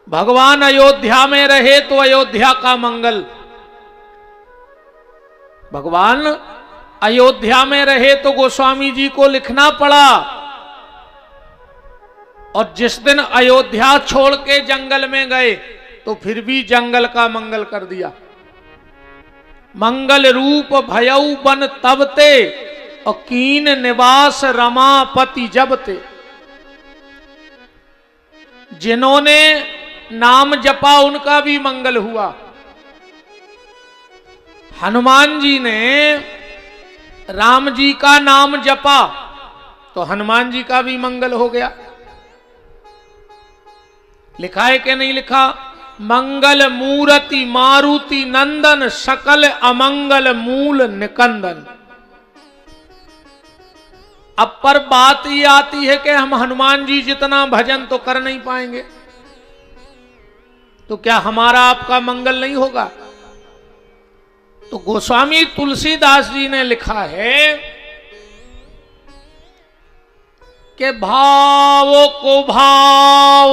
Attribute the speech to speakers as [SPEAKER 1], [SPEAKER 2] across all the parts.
[SPEAKER 1] भगवान अयोध्या में रहे तो अयोध्या का मंगल, भगवान अयोध्या में रहे तो गोस्वामी जी को लिखना पड़ा, और जिस दिन अयोध्या छोड़ के जंगल में गए तो फिर भी जंगल का मंगल कर दिया। मंगल रूप भयऊ बन तबते, और कीन निवास रमापति जबते। जिन्होंने नाम जपा उनका भी मंगल हुआ। हनुमान जी ने राम जी का नाम जपा तो हनुमान जी का भी मंगल हो गया। लिखा है कि नहीं लिखा? मंगल मूर्ति मारुति नंदन, सकल अमंगल मूल निकंदन। अब पर बात ये आती है कि हम हनुमान जी जितना भजन तो कर नहीं पाएंगे, तो क्या हमारा आपका मंगल नहीं होगा? तो गोस्वामी तुलसीदास जी ने लिखा है कि भाव को भाव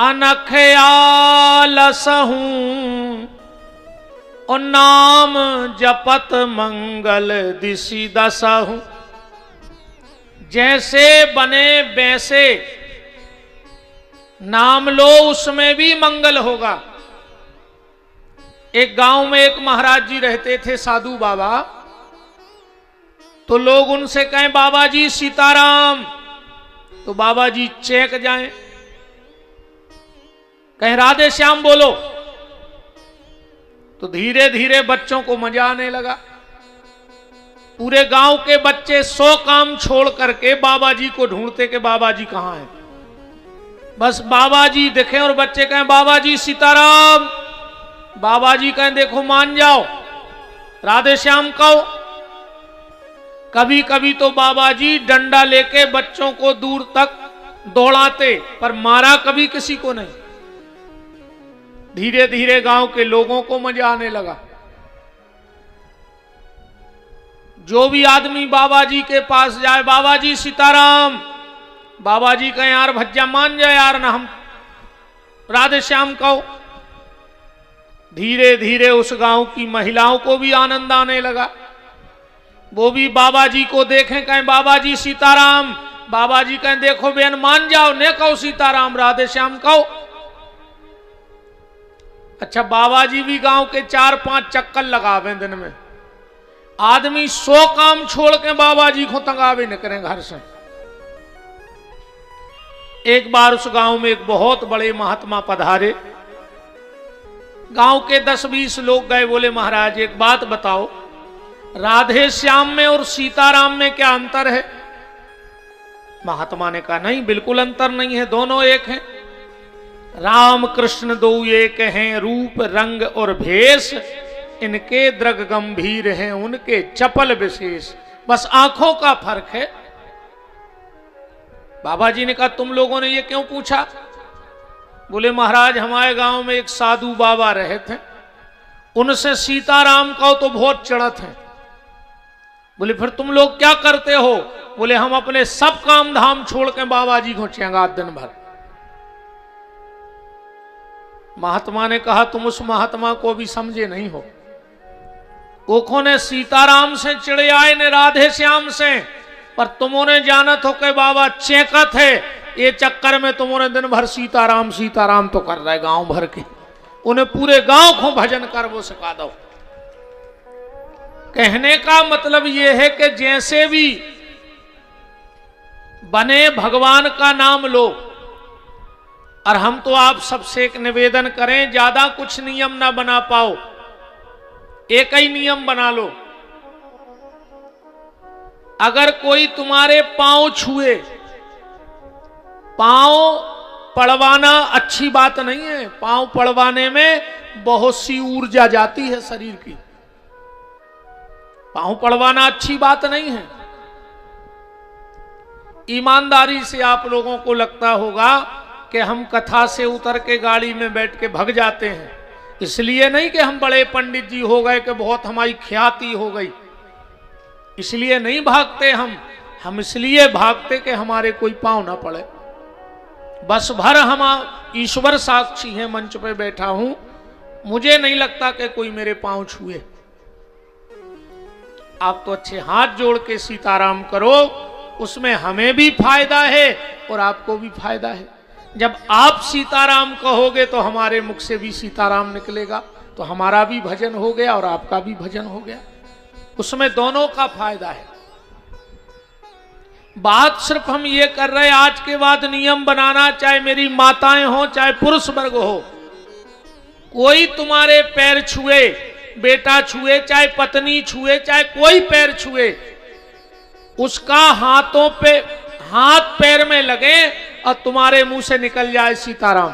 [SPEAKER 1] अनख आलसहूं, और नाम जपत मंगल दिशि दसहूं। जैसे बने वैसे नाम लो, उसमें भी मंगल होगा। एक गांव में एक महाराज जी रहते थे, साधु बाबा। तो लोग उनसे कहें बाबा जी सीताराम, तो बाबा जी चेक जाएं। कहें राधे श्याम बोलो, तो धीरे धीरे बच्चों को मजा आने लगा। पूरे गांव के बच्चे 100 काम छोड़ करके बाबा जी को ढूंढते कि बाबा जी कहां हैं। बस बाबा जी दिखे और बच्चे कहें बाबा जी सीताराम, बाबा जी कहें देखो मान जाओ, राधे श्याम कहो। कभी कभी तो बाबा जी डंडा लेके बच्चों को दूर तक दौड़ाते, पर मारा कभी किसी को नहीं। धीरे धीरे गांव के लोगों को मजा आने लगा। जो भी आदमी बाबा जी के पास जाए, बाबा जी सीताराम, बाबा जी कहें यार भज्जा मान जाए यार ना, हम राधे श्याम कहो। धीरे धीरे उस गांव की महिलाओं को भी आनंद आने लगा। वो भी बाबा जी को देखें, कहें बाबा जी सीताराम, बाबा जी कहें देखो बहन मान जाओ, ने कहो सीताराम, राधे श्याम कहो। अच्छा, बाबा जी भी गांव के 4-5 चक्कर लगावे दिन में। आदमी 100 काम छोड़ के बाबा जी को तंगावे न करें घर से। एक बार उस गांव में एक बहुत बड़े महात्मा पधारे। गांव के 10-20 लोग गए, बोले महाराज एक बात बताओ, राधे श्याम में और सीताराम में क्या अंतर है? महात्मा ने कहा नहीं, बिल्कुल अंतर नहीं है, दोनों एक हैं। राम कृष्ण दो एक हैं, रूप रंग और भेष, इनके द्रग गंभीर हैं, उनके चपल विशेष, बस आंखों का फर्क है। बाबा जी ने कहा तुम लोगों ने ये क्यों पूछा? बोले महाराज हमारे गांव में एक साधु बाबा रहे थे, उनसे सीताराम कहो तो बहुत चिढ़त है। बोले फिर तुम लोग क्या करते हो? बोले हम अपने सब काम धाम छोड़ के बाबा जी को चेंगा दिन भर। महात्मा ने कहा तुम उस महात्मा को भी समझे नहीं हो। ओखों ने सीताराम से चिड़े आए ने राधे श्याम से, पर तुमने जानत हो कि बाबा चेकत है, ये चक्कर में तुमने दिन भर सीताराम सीताराम तो कर रहे गांव भर के। उन्हें पूरे गांव को भजन कर वो सिखा दो। कहने का मतलब ये है कि जैसे भी बने भगवान का नाम लो। और हम तो आप सबसे एक निवेदन करें, ज्यादा कुछ नियम ना बना पाओ, एक ही नियम बना लो। अगर कोई तुम्हारे पांव छुए, पांव पड़वाना अच्छी बात नहीं है। पांव पड़वाने में बहुत सी ऊर्जा जाती है शरीर की। पांव पड़वाना अच्छी बात नहीं है। ईमानदारी से आप लोगों को लगता होगा कि हम कथा से उतर के गाड़ी में बैठ के भग जाते हैं, इसलिए नहीं कि हम बड़े पंडित जी हो गए कि बहुत हमारी ख्याति हो गई, इसलिए नहीं भागते हम इसलिए भागते कि हमारे कोई पांव ना पड़े। बस भर हम ईश्वर साक्षी हैं, मंच पे बैठा हूं, मुझे नहीं लगता कि कोई मेरे पांव छुए। आप तो अच्छे हाथ जोड़ के सीताराम करो, उसमें हमें भी फायदा है और आपको भी फायदा है। जब आप सीताराम कहोगे तो हमारे मुख से भी सीताराम निकलेगा, तो हमारा भी भजन हो गया और आपका भी भजन हो गया, उसमें दोनों का फायदा है। बात सिर्फ हम ये कर रहे हैं, आज के बाद नियम बनाना, चाहे मेरी माताएं हो चाहे पुरुष वर्ग हो, कोई तुम्हारे पैर छुए, बेटा छुए, चाहे पत्नी छुए, चाहे कोई पैर छुए, उसका हाथों पे हाथ पैर में लगे और तुम्हारे मुंह से निकल जाए सीताराम,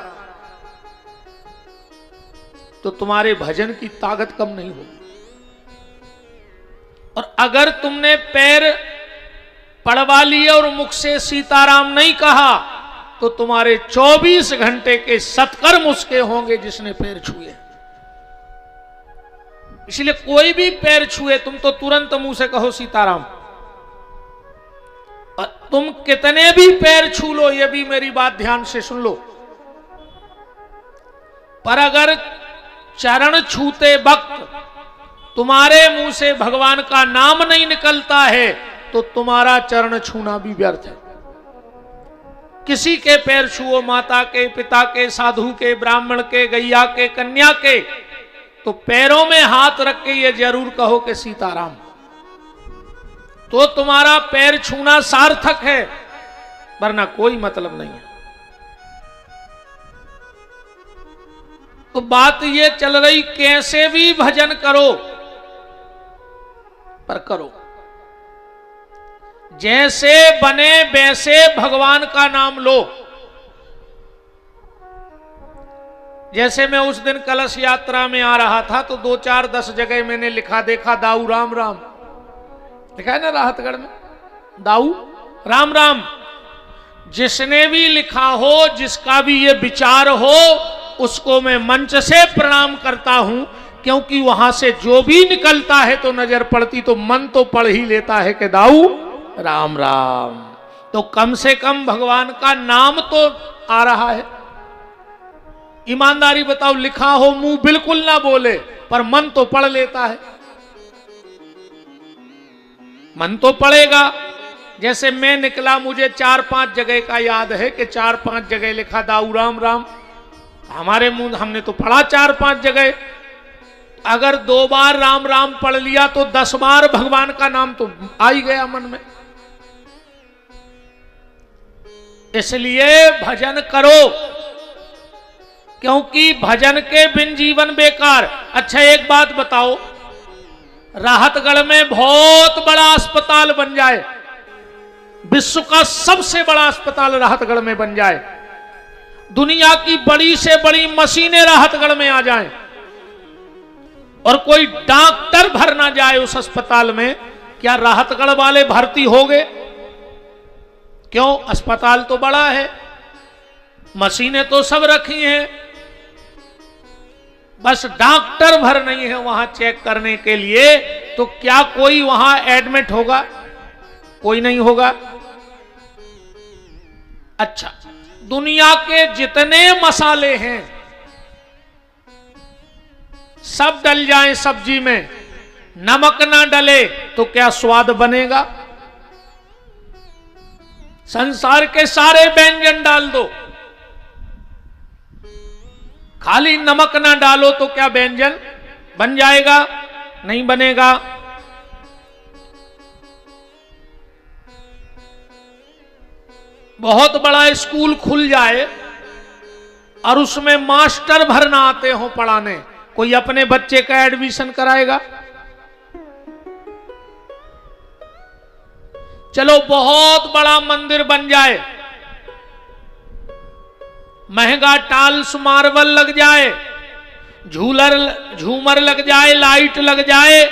[SPEAKER 1] तो तुम्हारे भजन की ताकत कम नहीं होगी। और अगर तुमने पैर पड़वा लिए और मुख से सीताराम नहीं कहा, तो तुम्हारे 24 घंटे के सत्कर्म उसके होंगे जिसने पैर छुए। इसलिए कोई भी पैर छुए तुम तो तुरंत मुंह से कहो सीताराम। और तुम कितने भी पैर छू लो, ये भी मेरी बात ध्यान से सुन लो, पर अगर चरण छूते वक्त तुम्हारे मुंह से भगवान का नाम नहीं निकलता है, तो तुम्हारा चरण छूना भी व्यर्थ है। किसी के पैर छुओ, माता के, पिता के, साधु के, ब्राह्मण के, गैया के, कन्या के, तो पैरों में हाथ रख के ये जरूर कहो कि सीताराम, तो तुम्हारा पैर छूना सार्थक है, वरना कोई मतलब नहीं है। तो बात ये चल रही, कैसे भी भजन करो, पर करो, जैसे बने वैसे भगवान का नाम लो। जैसे मैं उस दिन कलश यात्रा में आ रहा था, तो 2-4-10 जगह मैंने लिखा देखा, दाऊ राम राम लिखा है ना राहतगढ़ में, दाऊ राम राम। जिसने भी लिखा हो, जिसका भी ये विचार हो, उसको मैं मंच से प्रणाम करता हूं, क्योंकि वहां से जो भी निकलता है तो नजर पड़ती तो मन तो पढ़ ही लेता है कि दाऊ राम राम। तो कम से कम भगवान का नाम तो आ रहा है। ईमानदारी बताओ, लिखा हो मुंह बिल्कुल ना बोले, पर मन तो पढ़ लेता है, मन तो पढ़ेगा। जैसे मैं निकला, मुझे 4-5 जगह का याद है कि 4-5 जगह लिखा दाऊ राम राम, हमारे मुंह हमने तो पढ़ा 4-5 जगह। अगर 2 बार राम राम पढ़ लिया तो 10 बार भगवान का नाम तो आ ही गया मन में। इसलिए भजन करो, क्योंकि भजन के बिन जीवन बेकार। अच्छा एक बात बताओ, राहतगढ़ में बहुत बड़ा अस्पताल बन जाए, विश्व का सबसे बड़ा अस्पताल राहतगढ़ में बन जाए, दुनिया की बड़ी से बड़ी मशीनें राहतगढ़ में आ जाएं, और कोई डॉक्टर भर ना जाए उस अस्पताल में, क्या राहतगढ़ वाले भर्ती हो गए? क्यों? अस्पताल तो बड़ा है, मशीनें तो सब रखी हैं, बस डॉक्टर भर नहीं है वहां चेक करने के लिए। तो क्या कोई वहां एडमिट होगा? कोई नहीं होगा। अच्छा, दुनिया के जितने मसाले हैं सब डल जाएं सब्जी में, नमक ना डले तो क्या स्वाद बनेगा? संसार के सारे व्यंजन डाल दो, खाली नमक ना डालो तो क्या व्यंजन बन जाएगा? नहीं बनेगा। बहुत बड़ा स्कूल खुल जाए और उसमें मास्टर भरना आते हो पढ़ाने, कोई अपने बच्चे का एडमिशन कराएगा? चलो बहुत बड़ा मंदिर बन जाए, महंगा टाइल्स मार्बल लग जाए, झूमर लग जाए, लाइट लग जाए,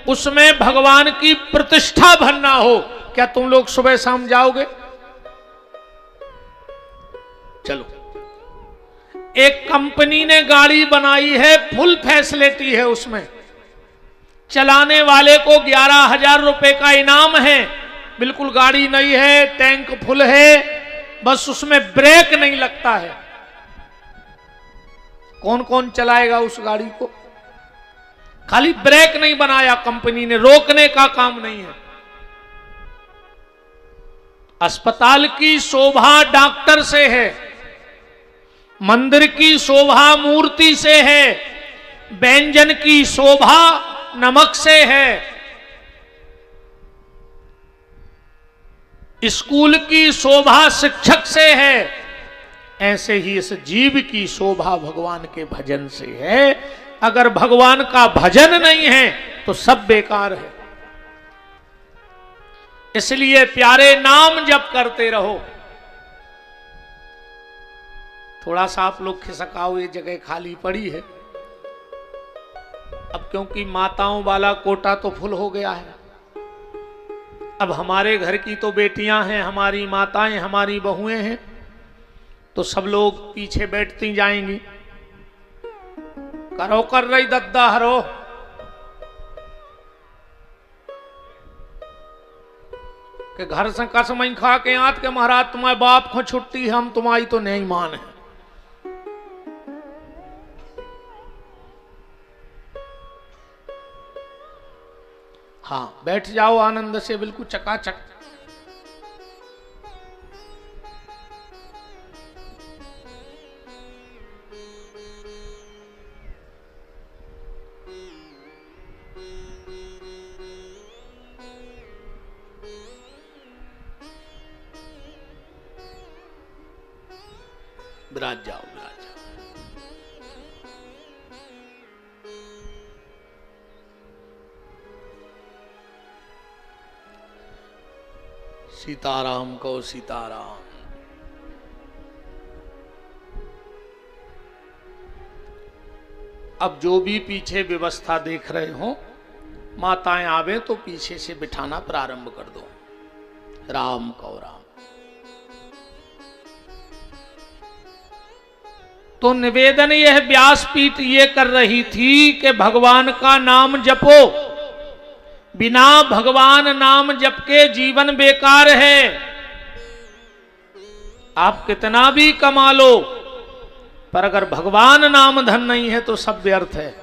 [SPEAKER 1] उसमें भगवान की प्रतिष्ठा भरना हो, क्या तुम लोग सुबह शाम जाओगे? चलो, एक कंपनी ने गाड़ी बनाई है, फुल फैसिलिटी है उसमें, चलाने वाले को 11,000 रुपए का इनाम है, बिल्कुल गाड़ी नई है, टैंक फुल है, बस उसमें ब्रेक नहीं लगता है। कौन कौन चलाएगा उस गाड़ी को? खाली ब्रेक नहीं बनाया कंपनी ने, रोकने का काम नहीं है। अस्पताल की शोभा डॉक्टर से है, मंदिर की शोभा मूर्ति से है, व्यंजन की शोभा नमक से है, स्कूल की शोभा शिक्षक से है। ऐसे ही इस जीव की शोभा भगवान के भजन से है। अगर भगवान का भजन नहीं है तो सब बेकार है। इसलिए प्यारे नाम जप करते रहो। थोड़ा सा आप लोग खिसकाओ, ये जगह खाली पड़ी है। अब क्योंकि माताओं वाला कोटा तो फुल हो गया है, अब हमारे घर की तो बेटियां हैं, हमारी माताएं, हमारी बहुएं हैं, तो सब लोग पीछे बैठती जाएंगी। करो कर रही दद्दा हरो। के घर से कसम खा के आत के महाराज तुम्हारे बाप को छुट्टी, हम तुम्हारी तो नहीं मान है। हाँ, बैठ जाओ आनंद से, बिल्कुल चकाचक। विराज जाओ, विराज जाओ। सीताराम को सीताराम। अब जो भी पीछे व्यवस्था देख रहे हो, माताएं आवे तो पीछे से बिठाना प्रारंभ कर दो। राम को राम। तो निवेदन यह व्यासपीठ ये कर रही थी कि भगवान का नाम जपो। बिना भगवान नाम जप के जीवन बेकार है। आप कितना भी कमा लो, पर अगर भगवान नाम धन नहीं है तो सब व्यर्थ है।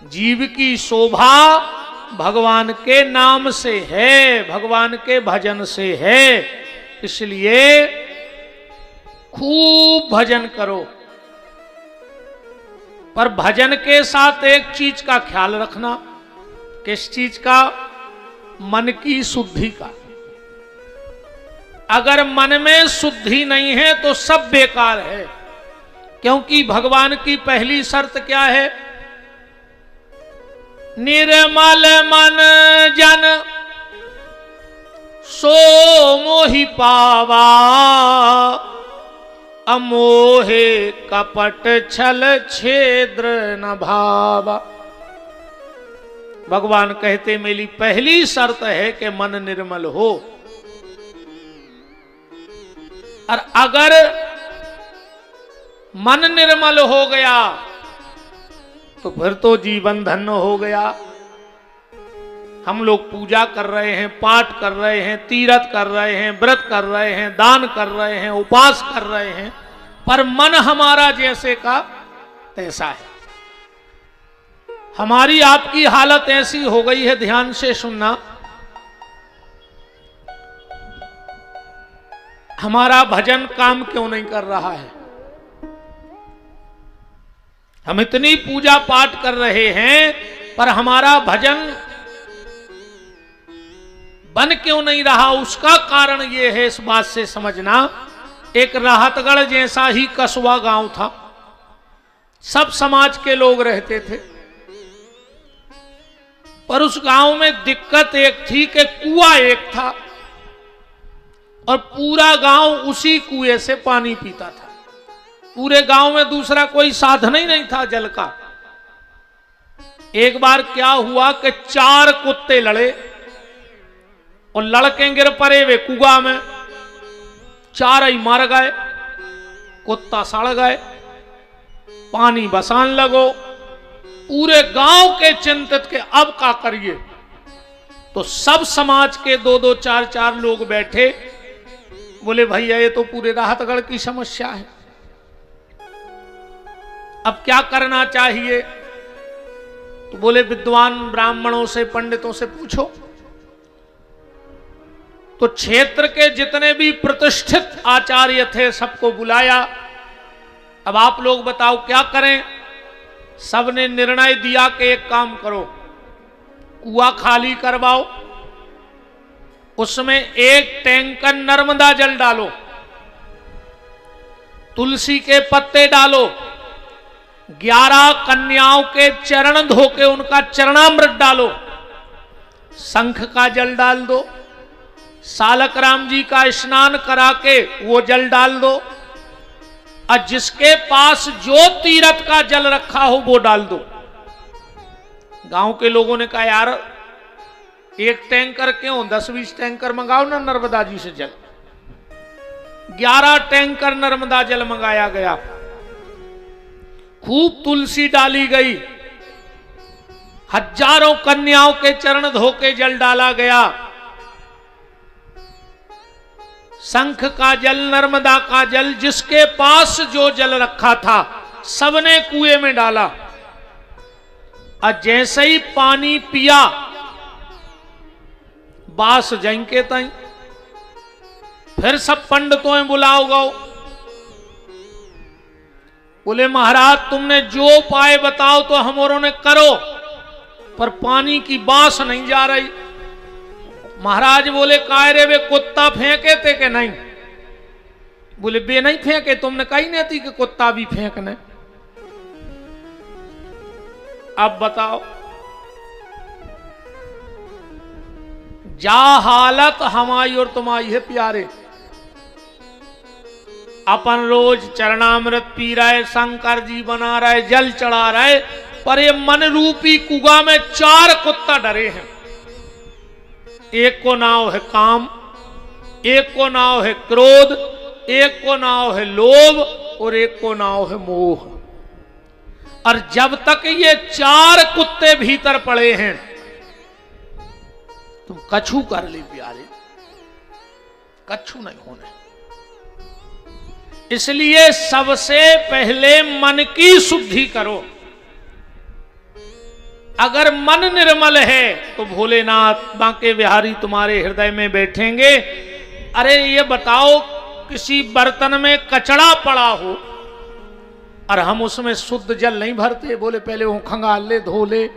[SPEAKER 1] जीव की शोभा भगवान के नाम से है, भगवान के भजन से है। इसलिए खूब भजन करो, पर भजन के साथ एक चीज का ख्याल रखना। किस चीज का? मन की शुद्धि का। अगर मन में शुद्धि नहीं है तो सब बेकार है। क्योंकि भगवान की पहली शर्त क्या है? निर्मल मन जन सो मोहि पावा, अमोहे कपट छल छेद्र न भावा। भगवान कहते मेरी पहली शर्त है कि मन निर्मल हो। और अगर मन निर्मल हो गया तो फिर तो जीवन धन्य हो गया। हम लोग पूजा कर रहे हैं, पाठ कर रहे हैं, तीर्थ कर रहे हैं, व्रत कर रहे हैं, दान कर रहे हैं, उपवास कर रहे हैं, पर मन हमारा जैसे का तैसा है। हमारी आपकी हालत ऐसी हो गई है, ध्यान से सुनना। हमारा भजन काम क्यों नहीं कर रहा है? हम इतनी पूजा पाठ कर रहे हैं, पर हमारा भजन बन क्यों नहीं रहा? उसका कारण यह है, इस बात से समझना। एक राहतगढ़ जैसा ही कस्बा गांव था, सब समाज के लोग रहते थे, पर उस गांव में दिक्कत एक थी कि कुआं एक था और पूरा गांव उसी कुएं से पानी पीता था। पूरे गांव में दूसरा कोई साधन ही नहीं था जल का। एक बार क्या हुआ कि 4 कुत्ते लड़े और लड़के गिर पड़े वे कुआं में, 4 ही मर गए, कुत्ता सड़ गए, पानी बसान लगो। पूरे गांव के चिंतित के अब क्या करिए? तो सब समाज के 2-2 4-4 लोग बैठे बोले भैया ये तो पूरे राहतगढ़ की समस्या है, अब क्या करना चाहिए? तो बोले विद्वान ब्राह्मणों से, पंडितों से पूछो। तो क्षेत्र के जितने भी प्रतिष्ठित आचार्य थे सबको बुलाया। अब आप लोग बताओ क्या करें? सबने निर्णय दिया कि एक काम करो, कुआं खाली करवाओ, उसमें 1 टैंकर नर्मदा जल डालो, तुलसी के पत्ते डालो, 11 कन्याओं के चरण धोके उनका चरणामृत डालो, शंख का जल डाल दो, सालक राम जी का स्नान करा के वो जल डाल दो, और जिसके पास जो तीर्थ का जल रखा हो वो डाल दो। गांव के लोगों ने कहा यार 1 टैंकर क्यों, 10-20 टैंकर मंगाओ ना नर्मदा जी से जल। 11 टैंकर नर्मदा जल मंगाया गया, खूब तुलसी डाली गई, हजारों कन्याओं के चरण धोके जल डाला गया, शंख का जल, नर्मदा का जल, जिसके पास जो जल रखा था सबने कुएं में डाला। और जैसे ही पानी पिया बास जंके तई, फिर सब पंडितों में बुलाओ गो। बोले महाराज तुमने जो उपाय बताओ तो हमोरों ने करो, पर पानी की बास नहीं जा रही। महाराज बोले काय रे वे कुत्ता फेंके थे कि नहीं? बोले बे नहीं फेंके, तुमने कही नहीं थी कि कुत्ता भी फेंकने। अब बताओ, जा हालत हमारी और तुम्हारी है प्यारे। अपन रोज चरणामृत पी रहे, शंकर जी बना रहे, जल चढ़ा रहे, पर ये मन रूपी कुआ में 4 कुत्ता डरे हैं। एक को नाव है काम, एक को नाव है क्रोध, एक को नाव है लोभ, और एक को नाव है मोह। और जब तक ये 4 कुत्ते भीतर पड़े हैं, तुम कछु कर ली प्यारे, कछु नहीं होने। इसलिए सबसे पहले मन की शुद्धि करो। अगर मन निर्मल है तो भोलेनाथ बांके बिहारी तुम्हारे हृदय में बैठेंगे। अरे ये बताओ, किसी बर्तन में कचड़ा पड़ा हो और हम उसमें शुद्ध जल नहीं भरते? बोले पहले वो खंगाल ले, धो ले।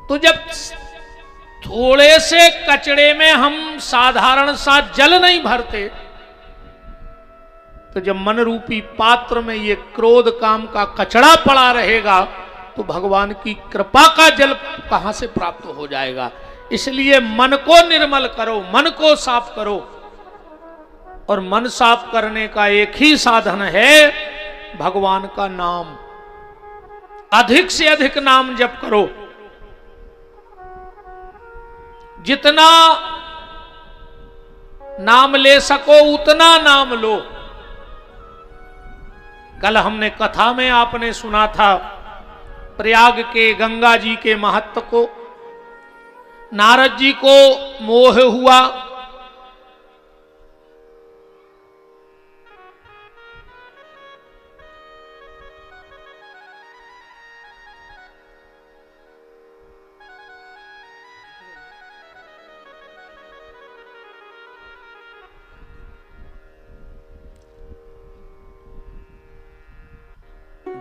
[SPEAKER 1] तो जब थोड़े से कचड़े में हम साधारण सा जल नहीं भरते, तो जब मन रूपी पात्र में ये क्रोध काम का कचड़ा पड़ा रहेगा तो भगवान की कृपा का जल कहां से प्राप्त हो जाएगा? इसलिए मन को निर्मल करो, मन को साफ करो। और मन साफ करने का एक ही साधन है भगवान का नाम। अधिक से अधिक नाम जप करो, जितना नाम ले सको उतना नाम लो। कल हमने कथा में आपने सुना था प्रयाग के गंगा जी के महत्व को। नारद जी को मोह हुआ,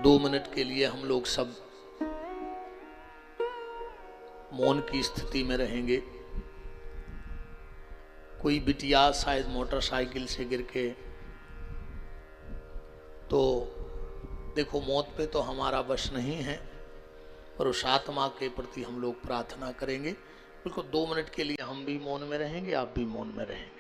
[SPEAKER 1] दो मिनट के लिए हम लोग सब मौन की स्थिति में रहेंगे। कोई बिटिया शायद मोटरसाइकिल से गिर के, तो देखो मौत पे तो हमारा वश नहीं है, पर उस आत्मा के प्रति हम लोग प्रार्थना करेंगे। बिल्कुल 2 मिनट के लिए हम भी मौन में रहेंगे, आप भी मौन में रहेंगे।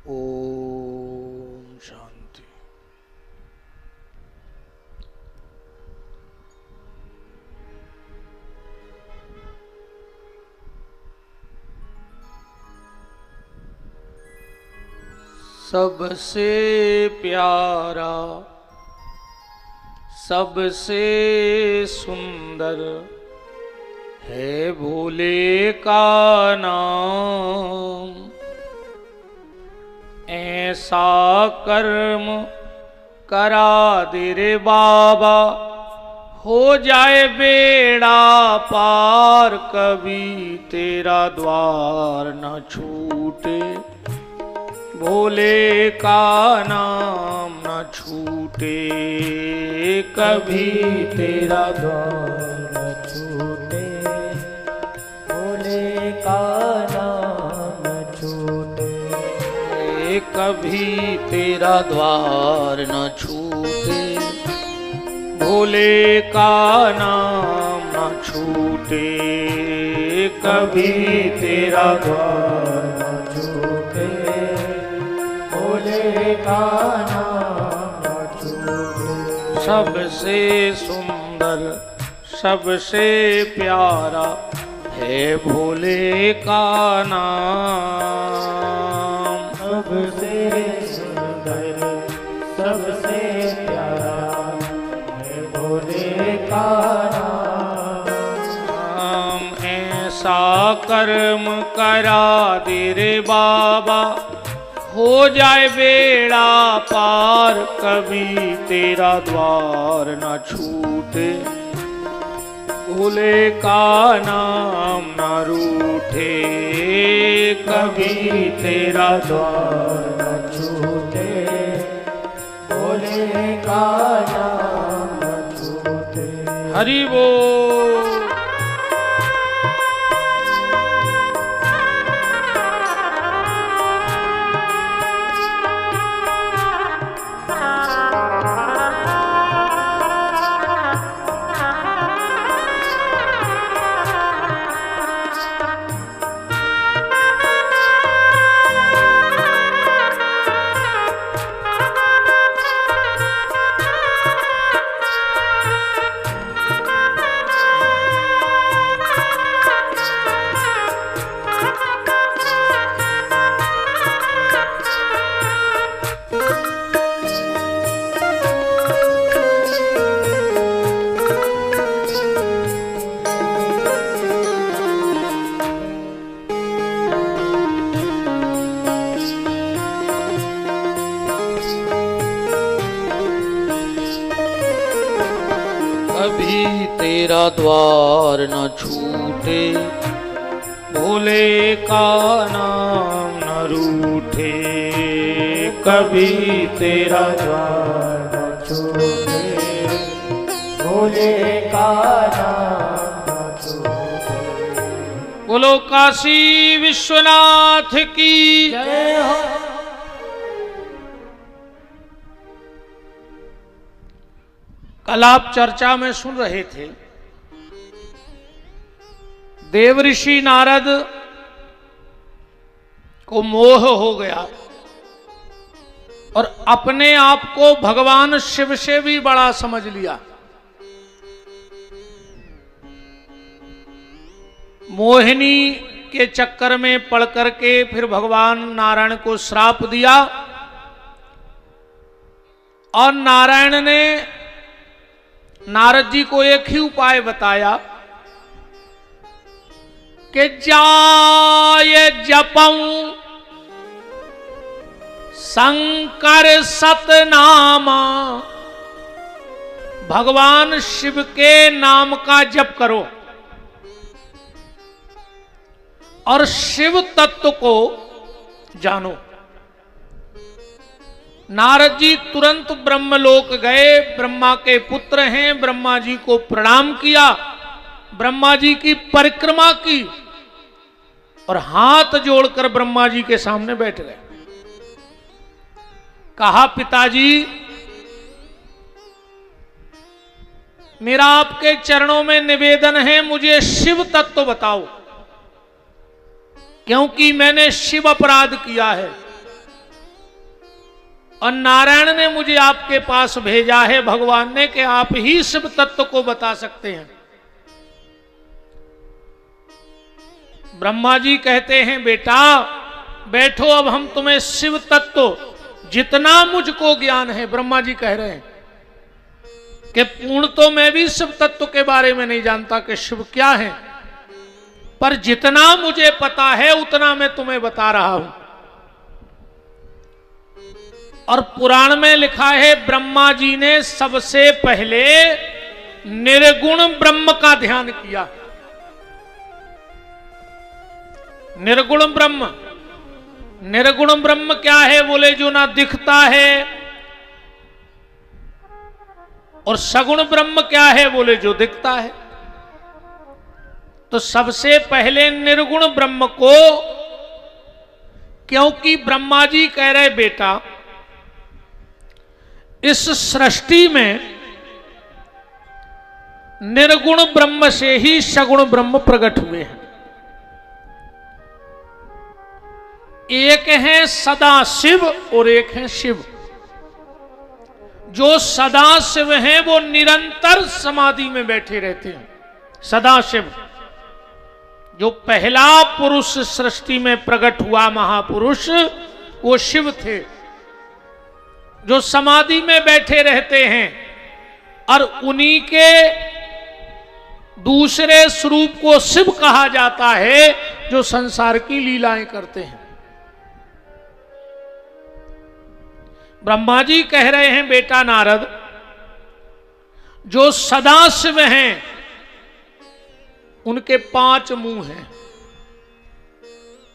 [SPEAKER 1] ओम शांति। सबसे प्यारा, सबसे सुंदर है भोले का नाम। ऐसा कर्म करा दे रे बाबा, हो जाए बेड़ा पार, कभी तेरा द्वार न छूटे। भोले का नाम न छूटे, कभी तेरा
[SPEAKER 2] द्वार न छूटे। भोले का नाम न छूटे,
[SPEAKER 1] कभी तेरा द्वार न छूटे। भोले का नाम न छूटे, कभी तेरा द्वार न छूटे।
[SPEAKER 2] भोले का नाम न छूटे।
[SPEAKER 1] सबसे सुंदर, सबसे प्यारा है भोले का नाम।
[SPEAKER 2] सबसे सुंदर, सबसे प्यारा है भोले का नाम।
[SPEAKER 1] ऐसा कर्म करा दे रे बाबा, हो जाए बेड़ा पार, कभी तेरा द्वार न छूटे। भोले का नाम न रूठे, कभी तेरा द्वार
[SPEAKER 2] न छूटे। भोले का नाम न छूटे।
[SPEAKER 1] हरि बोल। कभी तेरा द्वार न छूटे। भोले का नाम न रूठे, कभी तेरा
[SPEAKER 2] द्वार न छूटे। भोले का नाम न छूटे।
[SPEAKER 1] बोलो काशी विश्वनाथ की
[SPEAKER 2] जय हो।
[SPEAKER 1] कल आप चर्चा में सुन रहे थे, देवऋषि नारद को मोह हो गया और अपने आप को भगवान शिव से भी बड़ा समझ लिया। मोहिनी के चक्कर में पड़ करके फिर भगवान नारायण को श्राप दिया और नारायण ने नारद जी को एक ही उपाय बताया कि जाय जपं शंकर सतनामा, भगवान शिव के नाम का जप करो और शिव तत्व को जानो। नारद जी तुरंत ब्रह्मलोक गए, ब्रह्मा के पुत्र हैं, ब्रह्मा जी को प्रणाम किया, ब्रह्मा जी की परिक्रमा की और हाथ जोड़कर ब्रह्मा जी के सामने बैठ गए। कहा, पिताजी मेरा आपके चरणों में निवेदन है, मुझे शिव तत्व बताओ, क्योंकि मैंने शिव अपराध किया है। और नारायण ने मुझे आपके पास भेजा है, भगवान ने, कि आप ही शिव तत्व को बता सकते हैं। ब्रह्मा जी कहते हैं बेटा बैठो, अब हम तुम्हें शिव तत्व जितना मुझको ज्ञान है, ब्रह्मा जी कह रहे हैं कि पूर्ण तो मैं भी शिव तत्व के बारे में नहीं जानता कि शिव क्या है, पर जितना मुझे पता है उतना मैं तुम्हें बता रहा हूं। और पुराण में लिखा है ब्रह्मा जी ने सबसे पहले निर्गुण ब्रह्म का ध्यान किया। निर्गुण ब्रह्म, निर्गुण ब्रह्म क्या है बोले, जो ना दिखता है। और सगुण ब्रह्म क्या है बोले, जो दिखता है। तो सबसे पहले निर्गुण ब्रह्म को, क्योंकि ब्रह्मा जी कह रहे बेटा इस सृष्टि में निर्गुण ब्रह्म से ही सगुण ब्रह्म प्रकट हुए हैं। एक है सदा शिव और एक है शिव। जो सदा शिव हैं वो निरंतर समाधि में बैठे रहते हैं। सदा शिव जो पहला पुरुष सृष्टि में प्रकट हुआ महापुरुष, वो शिव थे, जो समाधि में बैठे रहते हैं। और उन्हीं के दूसरे स्वरूप को शिव कहा जाता है, जो संसार की लीलाएं करते हैं। ब्रह्मा जी कह रहे हैं बेटा नारद, जो सदा शिव हैं उनके 5 मुंह हैं।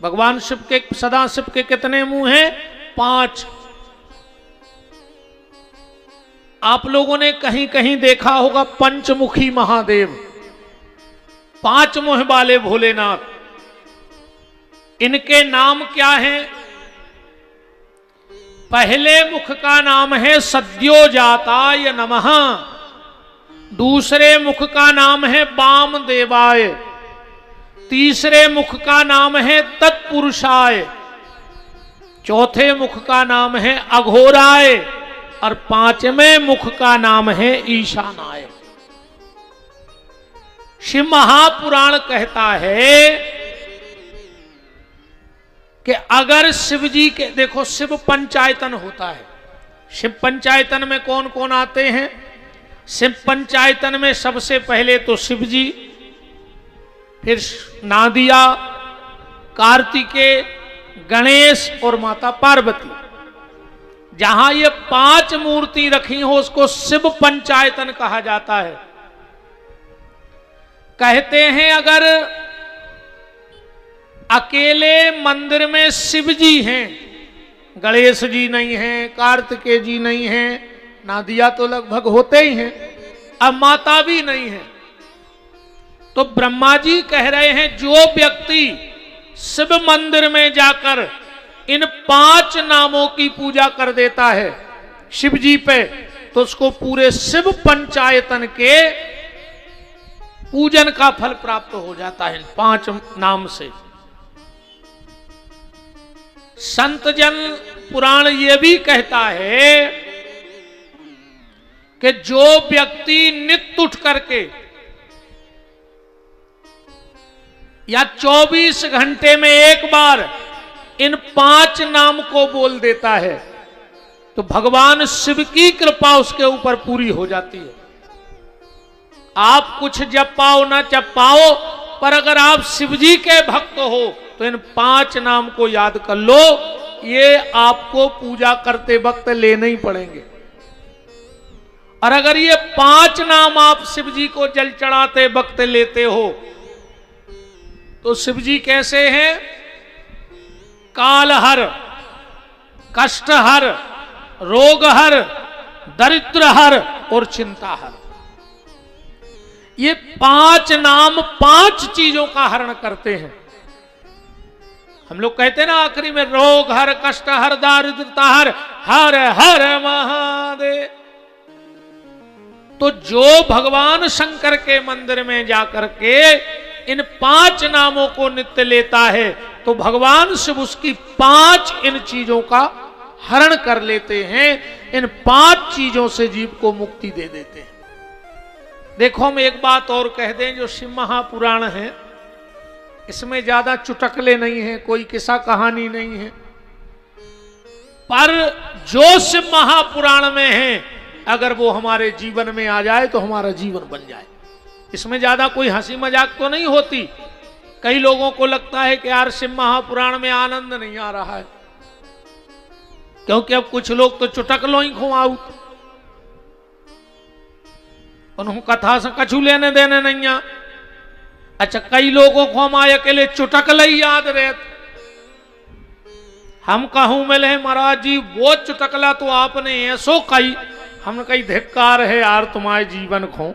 [SPEAKER 1] भगवान शिव के, सदा शिव के कितने मुंह हैं? 5। आप लोगों ने कहीं कहीं देखा होगा पंचमुखी महादेव, 5 मुंह वाले भोलेनाथ। इनके नाम क्या हैं? पहले मुख का नाम है सद्योजाताय नमः, दूसरे मुख का नाम है वामदेवाय, तीसरे मुख का नाम है तत्पुरुषाय, चौथे मुख का नाम है अघोराय और 5वें मुख का नाम है ईशानाय। शिव महापुराण कहता है कि अगर शिव जी के, देखो शिव पंचायतन होता है। शिव पंचायतन में कौन कौन आते हैं? शिव पंचायतन में सबसे पहले तो शिव जी, फिर नादिया, कार्तिकेय, गणेश और माता पार्वती। जहां ये 5 मूर्ति रखी हो उसको शिव पंचायतन कहा जाता है। कहते हैं अगर अकेले मंदिर में शिव जी हैं, गणेश जी नहीं हैं, कार्तिकेय जी नहीं हैं, नादिया तो लगभग होते ही हैं, अब माता भी नहीं है, तो ब्रह्मा जी कह रहे हैं जो व्यक्ति शिव मंदिर में जाकर इन 5 नामों की पूजा कर देता है शिव जी पे, तो उसको पूरे शिव पंचायतन के पूजन का फल प्राप्त हो जाता है 5 नाम से। संत जन पुराण ये भी कहता है कि जो व्यक्ति नित्य उठ करके या 24 घंटे में एक बार इन 5 नाम को बोल देता है तो भगवान शिव की कृपा उसके ऊपर पूरी हो जाती है। आप कुछ जप पाओ ना जप पाओ, पर अगर आप शिव जी के भक्त हो तो इन 5 नाम को याद कर लो, ये आपको पूजा करते वक्त लेने ही पड़ेंगे। और अगर ये 5 नाम आप शिव जी को जल चढ़ाते वक्त लेते हो तो शिव जी कैसे हैं? कालहर, कष्टहर, रोगहर, दरिद्रहर और चिंताहर। ये 5 नाम 5 चीजों का हरण करते हैं। हम लोग कहते हैं ना आखिरी में रोग हर, कष्ट हर, दारिद्रता हर, हर हर महादेव। तो जो भगवान शंकर के मंदिर में जाकर के इन 5 नामों को नित्य लेता है तो भगवान शिव उसकी 5 इन चीजों का हरण कर लेते हैं। इन 5 चीजों से जीव को मुक्ति दे देते हैं। देखो हम एक बात और कह दें, जो शिव महापुराण है इसमें ज्यादा चुटकले नहीं है, कोई किस्सा कहानी नहीं है, पर जो शिव महापुराण में है अगर वो हमारे जीवन में आ जाए तो हमारा जीवन बन जाए। इसमें ज्यादा कोई हंसी मजाक तो नहीं होती। कई लोगों को लगता है कि यार शिव महापुराण में आनंद नहीं आ रहा है, क्योंकि अब कुछ लोग तो चुटकलों ही खुआऊ, उन्होंने कथा से कछु लेने देने नहीं आ। अच्छा, कई लोगों को हमारे अकेले चुटकले ही याद रहते। हम कहूं मिले महाराज जी वो चुटकला तो आपने ऐसो कही, हमने कही धिक्कार है यार तुम्हारे जीवन को।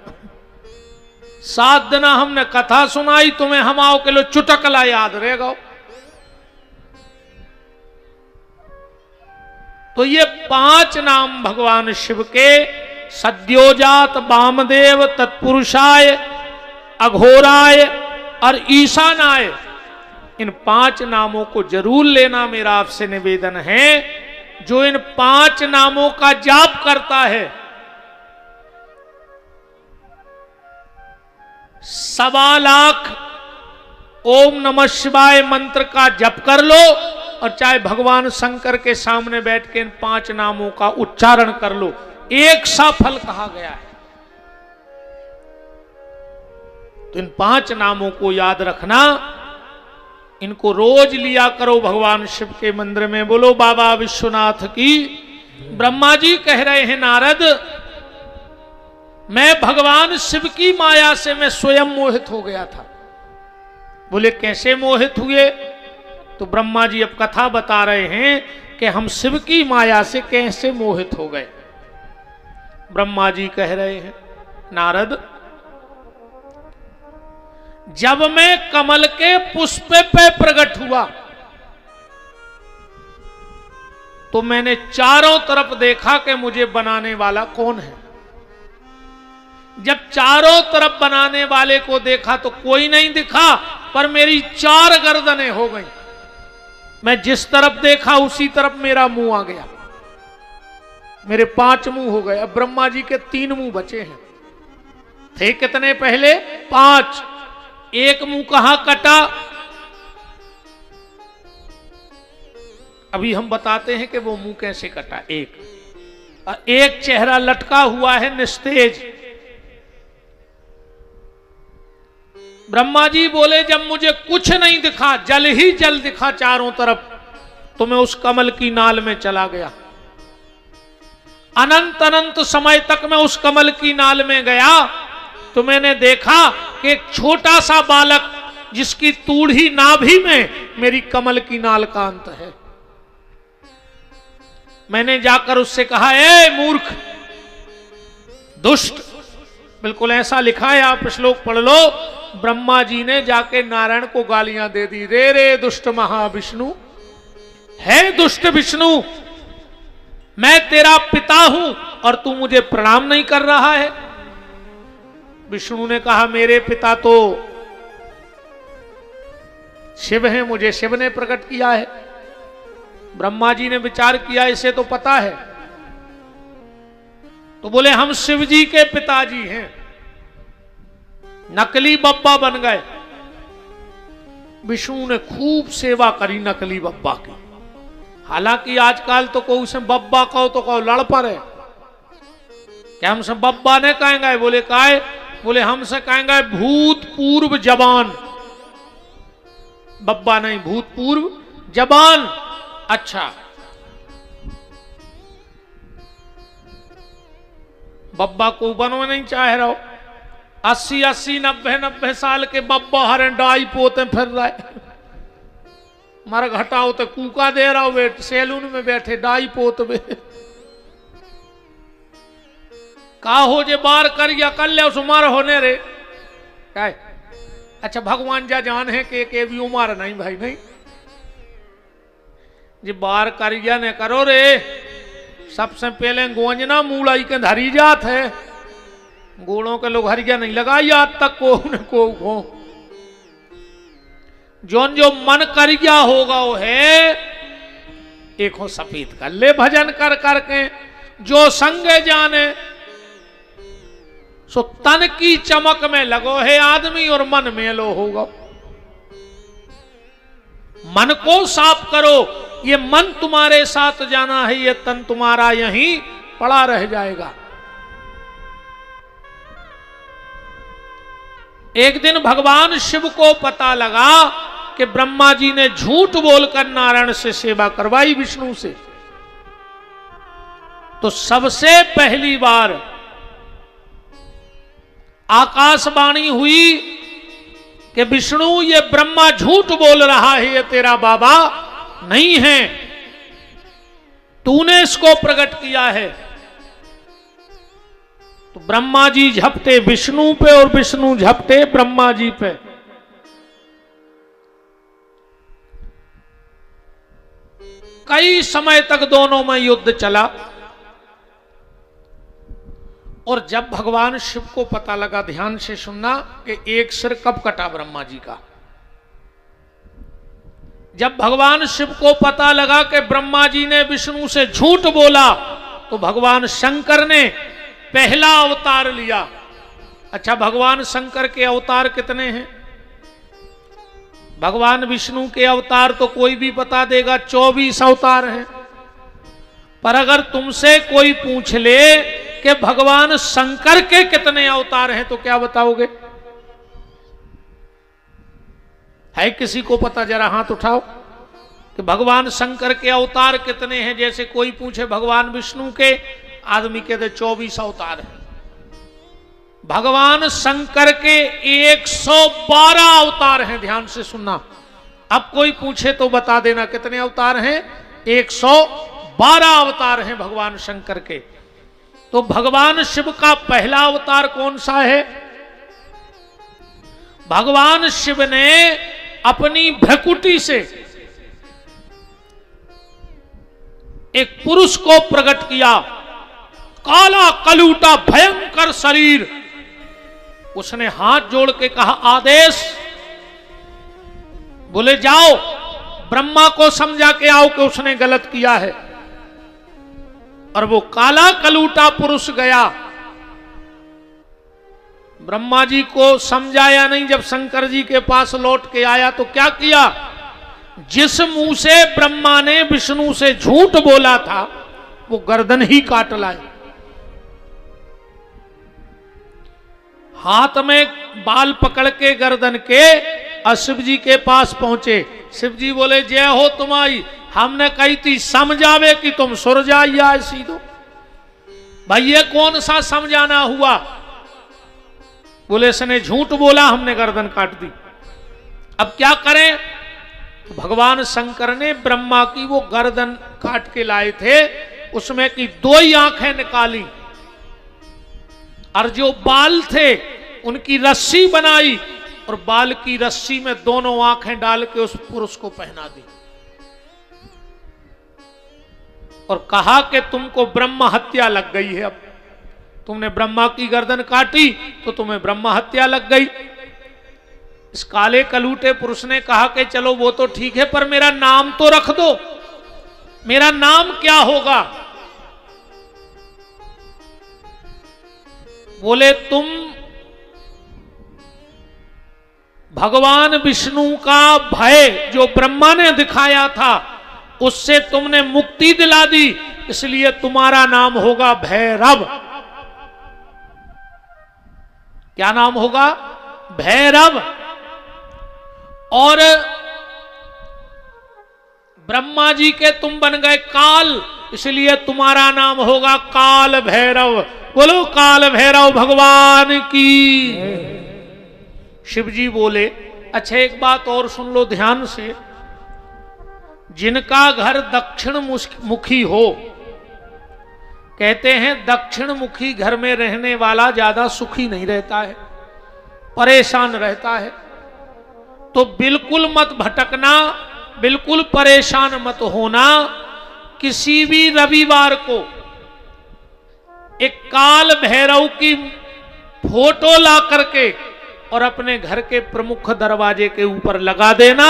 [SPEAKER 1] 7 दिन हमने कथा सुनाई, तुम्हें हम आओ के लो चुटकला याद रहेगा। तो ये 5 नाम भगवान शिव के, सद्योजात, वामदेव, तत्पुरुषाय, अघोराय और ईशानाय, इन 5 नामों को जरूर लेना मेरा आपसे निवेदन है। जो इन 5 नामों का जाप करता है 1.25 लाख ओम नमः शिवाय मंत्र का जप कर लो, और चाहे भगवान शंकर के सामने बैठ के इन 5 नामों का उच्चारण कर लो, एक सा फल कहा गया है। तो इन 5 नामों को याद रखना, इनको रोज लिया करो भगवान शिव के मंदिर में। बोलो बाबा विश्वनाथ की। ब्रह्मा जी कह रहे हैं नारद, मैं भगवान शिव की माया से मैं स्वयं मोहित हो गया था। बोले कैसे मोहित हुए? तो ब्रह्मा जी अब कथा बता रहे हैं कि हम शिव की माया से कैसे मोहित हो गए। ब्रह्मा जी कह रहे हैं नारद, जब मैं कमल के पुष्प पे प्रकट हुआ तो मैंने चारों तरफ देखा कि मुझे बनाने वाला कौन है। जब चारों तरफ बनाने वाले को देखा तो कोई नहीं दिखा, पर मेरी 4 गर्दनें हो गई। मैं जिस तरफ देखा उसी तरफ मेरा मुंह आ गया। मेरे 5 मुंह हो गए। अब ब्रह्मा जी के 3 मुंह बचे हैं। थे कितने पहले? 5। एक मुंह कहां कटा? अभी हम बताते हैं कि वो मुंह कैसे कटा। एक चेहरा लटका हुआ है निस्तेज। ब्रह्मा जी बोले जब मुझे कुछ नहीं दिखा, जल ही जल दिखा चारों तरफ, तो मैं उस कमल की नाल में चला गया। अनंत अनंत समय तक मैं उस कमल की नाल में गया तो मैंने देखा कि एक छोटा सा बालक जिसकी तूड़ी नाभि में मेरी कमल की नाल का अंत है। मैंने जाकर उससे कहा, ए मूर्ख, दुष्ट, बिल्कुल ऐसा लिखा है, आप श्लोक पढ़ लो। ब्रह्मा जी ने जाके नारायण को गालियां दे दी। रे दुष्ट महाविष्णु, है दुष्ट विष्णु, मैं तेरा पिता हूं और तू मुझे प्रणाम नहीं कर रहा है। विष्णु ने कहा, मेरे पिता तो शिव हैं, मुझे शिव ने प्रकट किया है। ब्रह्मा जी ने विचार किया, इसे तो पता है। तो बोले हम शिव जी के पिताजी हैं। नकली बब्बा बन गए। विष्णु ने खूब सेवा करी नकली बब्बा की। हालांकि आजकल तो कोई उसे बब्बा कहो तो कहो लड़ पड़े। क्या हमसे बब्बा ने कहेंगे? बोले काहे? बोले हमसे कहेंगे भूतपूर्व जवान। बब्बा नहीं, भूतपूर्व जवान। अच्छा, बब्बा को बनो नहीं चाह रहा हो। 80-80, 90-90 साल के बब्बा हरे डाई पोते फिर रहे। मर घटाओ तो कूका दे रहा हो, सैलून में बैठे डाई पोत में। का हो जे बार कर या कर ले उस उमर होने रे क्या? अच्छा, भगवान जा जान है कि भी उमर नहीं भाई, नहीं जी बार कर या ने करो रे। सबसे पहले गोंजना मूलाई के धरी जात है। गोड़ों के लोग हरिया नहीं लगाई आज तक को जोन जो मन करिया होगा वो है एक हो सफेद कर ले भजन कर करके जो संग जाने, सो तन की चमक में लगो है आदमी और मन में लो होगा। मन को साफ करो, ये मन तुम्हारे साथ जाना है, ये तन तुम्हारा यहीं पड़ा रह जाएगा। एक दिन भगवान शिव को पता लगा कि ब्रह्मा जी ने झूठ बोलकर नारायण से सेवा करवाई विष्णु से। तो सबसे पहली बार आकाशवाणी हुई कि विष्णु ये ब्रह्मा झूठ बोल रहा है, ये तेरा बाबा नहीं है, तूने इसको प्रकट किया है। तो ब्रह्मा जी झपटे विष्णु पे और विष्णु झपटे ब्रह्मा जी पे। कई समय तक दोनों में युद्ध चला और जब भगवान शिव को पता लगा, ध्यान से सुनना, कि एक सिर कब कटा ब्रह्मा जी का। जब भगवान शिव को पता लगा कि ब्रह्मा जी ने विष्णु से झूठ बोला, तो भगवान शंकर ने पहला अवतार लिया। अच्छा, भगवान शंकर के अवतार कितने हैं? भगवान विष्णु के अवतार तो कोई भी बता देगा, 24 अवतार हैं। पर अगर तुमसे कोई पूछ ले कि भगवान शंकर के कितने अवतार हैं, तो क्या बताओगे? है किसी को पता? जरा हाथ उठाओ कि भगवान शंकर के अवतार कितने हैं। जैसे कोई पूछे भगवान विष्णु के, आदमी कहते 24 अवतार हैं। भगवान शंकर के 112 अवतार हैं। ध्यान से सुनना, अब कोई पूछे तो बता देना कितने अवतार हैं। 112 अवतार हैं भगवान शंकर के। तो भगवान शिव का पहला अवतार कौन सा है? भगवान शिव ने अपनी भ्रकुटी से एक पुरुष को प्रकट किया, काला कलूटा भयंकर शरीर। उसने हाथ जोड़ के कहा, आदेश। बोले जाओ ब्रह्मा को समझा के आओ कि उसने गलत किया है। और वो काला कलूटा पुरुष गया, ब्रह्मा जी को समझाया नहीं। जब शंकर जी के पास लौट के आया तो क्या किया? जिस मुंह से ब्रह्मा ने विष्णु से झूठ बोला था, वो गर्दन ही काट लाए। हाथ में बाल पकड़ के गर्दन के और शिव जी के पास पहुंचे। शिव जी बोले, जय हो तुम्हारी, हमने कही थी समझावे कि तुम सुर जाइए सीधो। भाई ये कौन सा समझाना हुआ? बोले इसने झूठ बोला, हमने गर्दन काट दी, अब क्या करें? तो भगवान शंकर ने ब्रह्मा की वो गर्दन काट के लाए थे, उसमें की 2 ही आंखें निकाली और जो बाल थे उनकी रस्सी बनाई और बाल की रस्सी में दोनों आंखें डाल के उस पुरुष को पहना दी और कहा कि तुमको ब्रह्म हत्या लग गई है। अब तुमने ब्रह्मा की गर्दन काटी तो तुम्हें ब्रह्म हत्या लग गई। इस काले कलूटे पुरुष ने कहा कि चलो वो तो ठीक है, पर मेरा नाम तो रख दो, मेरा नाम क्या होगा? बोले तुम भगवान विष्णु का भय जो ब्रह्मा ने दिखाया था उससे तुमने मुक्ति दिला दी, इसलिए तुम्हारा नाम होगा भैरव। क्या नाम होगा? भैरव। और ब्रह्मा जी के तुम बन गए काल, इसलिए तुम्हारा नाम होगा काल भैरव। बोलो काल भैरव भगवान की। शिव जी बोले, अच्छा एक बात और सुन लो ध्यान से, जिनका घर दक्षिण मुखी हो, कहते हैं दक्षिण मुखी घर में रहने वाला ज्यादा सुखी नहीं रहता है, परेशान रहता है। तो बिल्कुल मत भटकना, बिल्कुल परेशान मत होना। किसी भी रविवार को एक काल भैरव की फोटो ला करके और अपने घर के प्रमुख दरवाजे के ऊपर लगा देना।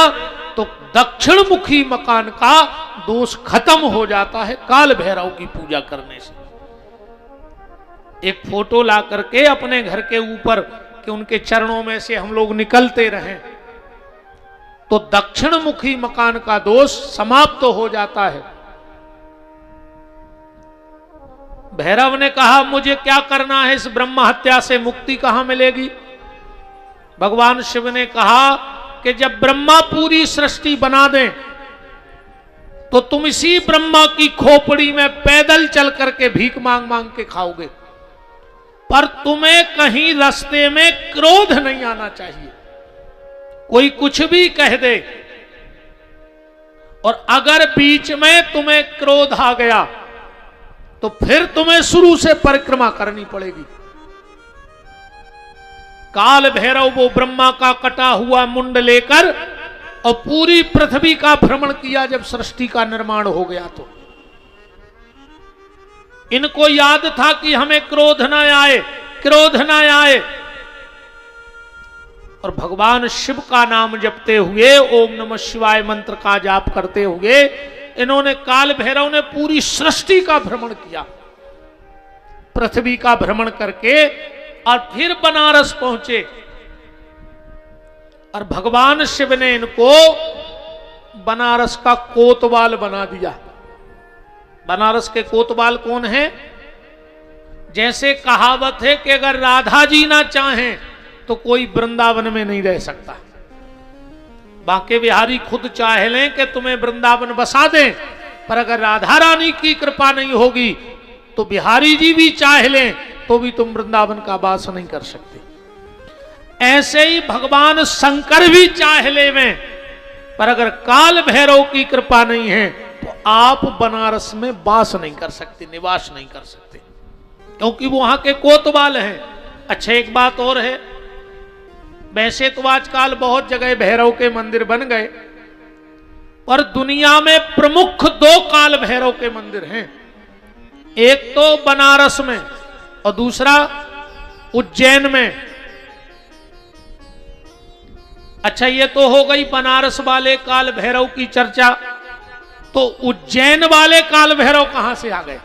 [SPEAKER 1] तो दक्षिण मुखी मकान का दोष खत्म हो जाता है काल भैरव की पूजा करने से। एक फोटो ला करके अपने घर के ऊपर कि उनके चरणों में से हम लोग निकलते रहें तो दक्षिण मुखी मकान का दोष समाप्त हो जाता है। भैरव ने कहा मुझे क्या करना है, इस ब्रह्म हत्या से मुक्ति कहां मिलेगी? भगवान शिव ने कहा कि जब ब्रह्मा पूरी सृष्टि बना दें तो तुम इसी ब्रह्मा की खोपड़ी में पैदल चल करके भीख मांग मांग के खाओगे, पर तुम्हें कहीं रास्ते में क्रोध नहीं आना चाहिए। कोई कुछ भी कह दे और अगर बीच में तुम्हें क्रोध आ गया तो फिर तुम्हें शुरू से परिक्रमा करनी पड़ेगी। काल भैरव वो ब्रह्मा का कटा हुआ मुंड लेकर और पूरी पृथ्वी का भ्रमण किया जब सृष्टि का निर्माण हो गया तो इनको याद था कि हमें क्रोध न आए, क्रोध न आए, और भगवान शिव का नाम जपते हुए ओम नमः शिवाय मंत्र का जाप करते हुए इन्होंने, काल भैरव ने पूरी सृष्टि का भ्रमण किया, पृथ्वी का भ्रमण करके और फिर बनारस पहुंचे और भगवान शिव ने इनको बनारस का कोतवाल बना दिया। बनारस के कोतवाल कौन है? जैसे कहावत है कि अगर राधा जी ना चाहें तो कोई वृंदावन में नहीं रह सकता। बांके बिहारी खुद चाह लें कि तुम्हें वृंदावन बसा दें, पर अगर राधा रानी की कृपा नहीं होगी तो बिहारी जी भी चाह लें तो भी तुम वृंदावन का वास नहीं कर सकते। ऐसे ही भगवान शंकर भी चाह ले में, पर अगर काल भैरव की कृपा नहीं है तो आप बनारस में वास नहीं कर सकते, निवास नहीं कर सकते, क्योंकि वो वहां के कोतवाल हैं। अच्छा, एक बात और है, वैसे तो आजकल बहुत जगह भैरव के मंदिर बन गए, पर दुनिया में प्रमुख 2 काल भैरव के मंदिर हैं। एक तो बनारस में और दूसरा उज्जैन में। अच्छा, ये तो हो गई बनारस वाले काल भैरव की चर्चा, तो उज्जैन वाले काल भैरव कहां से आ गए,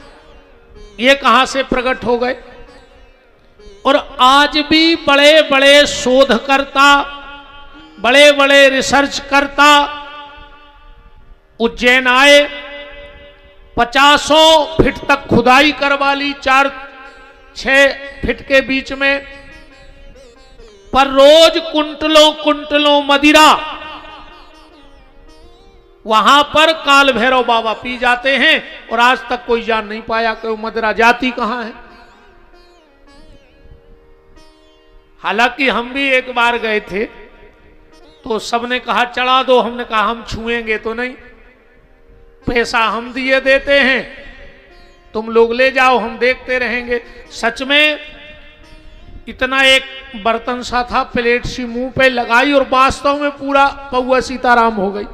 [SPEAKER 1] ये कहां से प्रकट हो गए? और आज भी बड़े बड़े शोधकर्ता, बड़े बड़े रिसर्च करता उज्जैन आए, 50 फीट तक खुदाई करवा ली, 4-6 फीट के बीच में, पर रोज कुंटलों कुंटलों मदिरा वहां पर काल भैरव बाबा पी जाते हैं और आज तक कोई जान नहीं पाया कि वो मदिरा जाती कहां है। हालांकि हम भी एक बार गए थे तो सबने कहा चढ़ा दो, हमने कहा हम छुएंगे तो नहीं, पैसा हम दिए देते हैं, तुम लोग ले जाओ, हम देखते रहेंगे। सच में इतना एक बर्तन सा था, प्लेट सी मुंह पे लगाई और वास्तव में पूरा पौआ सीताराम हो गई।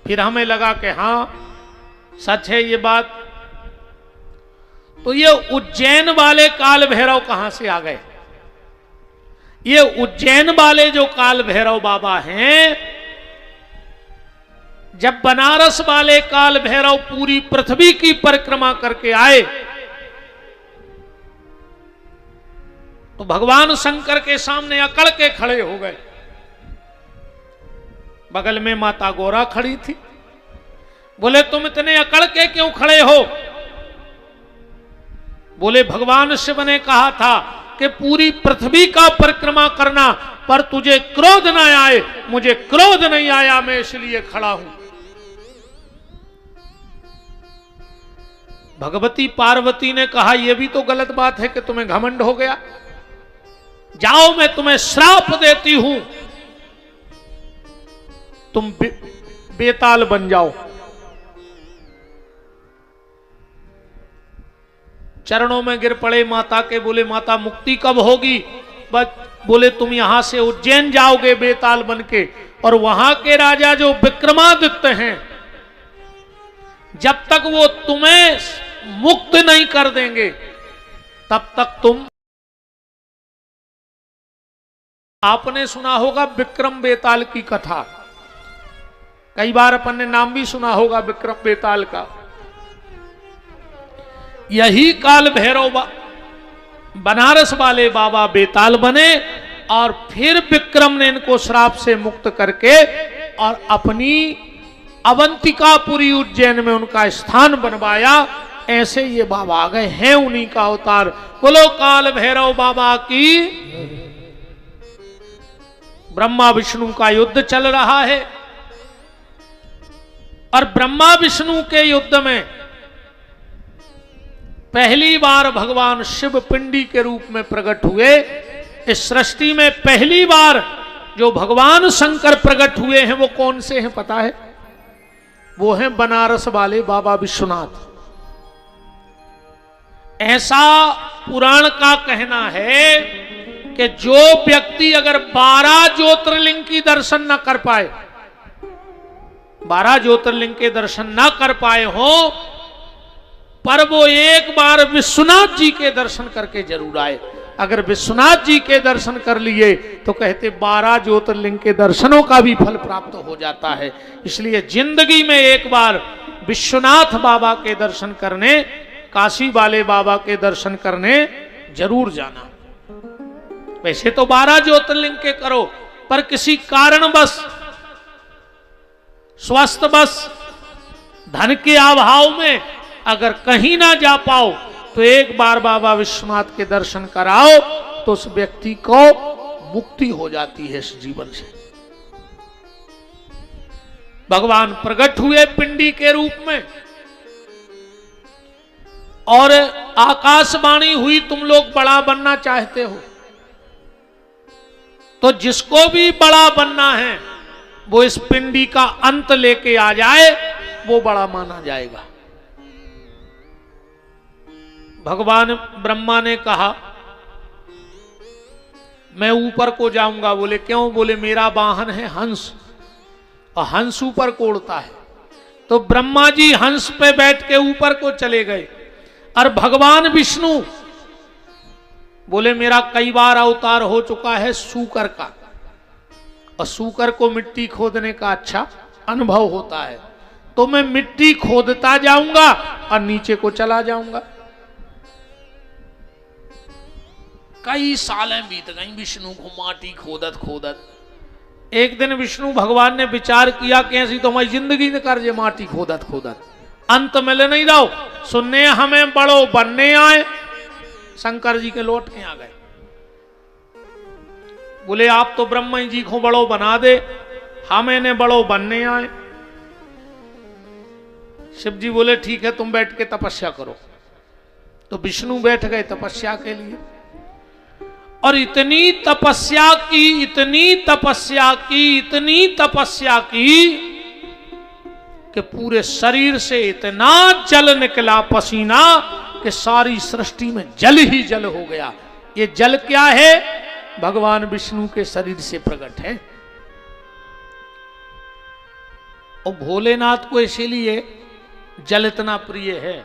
[SPEAKER 1] फिर हमें लगा कि हां सच है ये बात। तो ये उज्जैन वाले काल भैरव कहां से आ गए? ये उज्जैन वाले जो काल भैरव बाबा हैं, जब बनारस वाले काल भैरव पूरी पृथ्वी की परिक्रमा करके आए तो भगवान शंकर के सामने अकड़ के खड़े हो गए। बगल में माता गौरा खड़ी थी। बोले तुम इतने अकड़ के क्यों खड़े हो? बोले भगवान शिव ने कहा था कि पूरी पृथ्वी का परिक्रमा करना, पर तुझे क्रोध न आए। मुझे क्रोध नहीं आया, मैं इसलिए खड़ा हूं। भगवती पार्वती ने कहा यह भी तो गलत बात है कि तुम्हें घमंड हो गया, जाओ मैं तुम्हें श्राप देती हूं, तुम बेताल बन जाओ। चरणों में गिर पड़े माता के, बोले माता मुक्ति कब होगी? बोले तुम यहां से उज्जैन जाओगे बेताल बन के, और वहां के राजा जो विक्रमादित्य हैं, जब तक वो तुम्हें मुक्त नहीं कर देंगे तब तक तुम आपने सुना होगा विक्रम बेताल की कथा, कई बार अपन ने नाम भी सुना होगा विक्रम बेताल का। यही काल भैरव बनारस वाले बाबा बेताल बने और फिर विक्रम ने इनको श्राप से मुक्त करके और अपनी अवंतिकापुरी उज्जैन में उनका स्थान बनवाया। ऐसे ये बाबा आ गए हैं, उन्हीं का अवतार। बोलो काल भैरव बाबा की। ब्रह्मा विष्णु का युद्ध चल रहा है और ब्रह्मा विष्णु के युद्ध में पहली बार भगवान शिव पिंडी के रूप में प्रकट हुए। इस सृष्टि में पहली बार जो भगवान शंकर प्रकट हुए हैं वो कौन से हैं पता है? वो हैं बनारस वाले बाबा विश्वनाथ। ऐसा पुराण का कहना है कि जो व्यक्ति अगर 12 ज्योतिर्लिंग की दर्शन न कर पाए, 12 ज्योतिर्लिंग के दर्शन न कर पाए हो, पर वो एक बार विश्वनाथ जी के दर्शन करके जरूर आए। अगर विश्वनाथ जी के दर्शन कर लिए तो कहते 12 ज्योतिर्लिंग के दर्शनों का भी फल प्राप्त हो जाता है। इसलिए जिंदगी में एक बार विश्वनाथ बाबा के दर्शन करने, काशी वाले बाबा के दर्शन करने जरूर जाना। वैसे तो 12 ज्योतिर्लिंग के करो, पर किसी कारणवश, स्वस्थ बस, धन के अभाव में अगर कहीं ना जा पाओ तो एक बार बाबा विश्वनाथ के दर्शन कराओ तो उस व्यक्ति को मुक्ति हो जाती है इस जीवन से। भगवान प्रकट हुए पिंडी के रूप में और आकाशवाणी हुई, तुम लोग बड़ा बनना चाहते हो तो जिसको भी बड़ा बनना है वो इस पिंडी का अंत लेके आ जाए, वो बड़ा माना जाएगा। भगवान ब्रह्मा ने कहा मैं ऊपर को जाऊंगा। बोले क्यों? बोले मेरा वाहन है हंस और हंस ऊपर को उड़ता है। तो ब्रह्मा जी हंस पे बैठ के ऊपर को चले गए और भगवान विष्णु बोले मेरा कई बार अवतार हो चुका है सूकर का, और सूकर को मिट्टी खोदने का अच्छा अनुभव होता है, तो मैं मिट्टी खोदता जाऊंगा और नीचे को चला जाऊंगा। कई सालें बीत गई विष्णु को माटी खोदत खोदत। एक दिन विष्णु भगवान ने विचार किया कि ऐसी तो हमारी जिंदगी ने कर जे माटी खोदत खोदत, अंत मिले नहीं रहो, सुनने हमें बड़ो बनने आए। शंकर जी के लौट के आ गए। बोले आप तो ब्रह्मा जी को बड़ो बना दे, हमें ने बड़ो बनने आए। शिव जी बोले ठीक है तुम बैठ के तपस्या करो। तो विष्णु बैठ गए तपस्या के लिए और इतनी तपस्या की, इतनी तपस्या की, इतनी तपस्या की कि पूरे शरीर से इतना जल निकला पसीना कि सारी सृष्टि में जल ही जल हो गया। ये जल क्या है? भगवान विष्णु के शरीर से प्रकट है। और भोलेनाथ को इसीलिए जल इतना प्रिय है।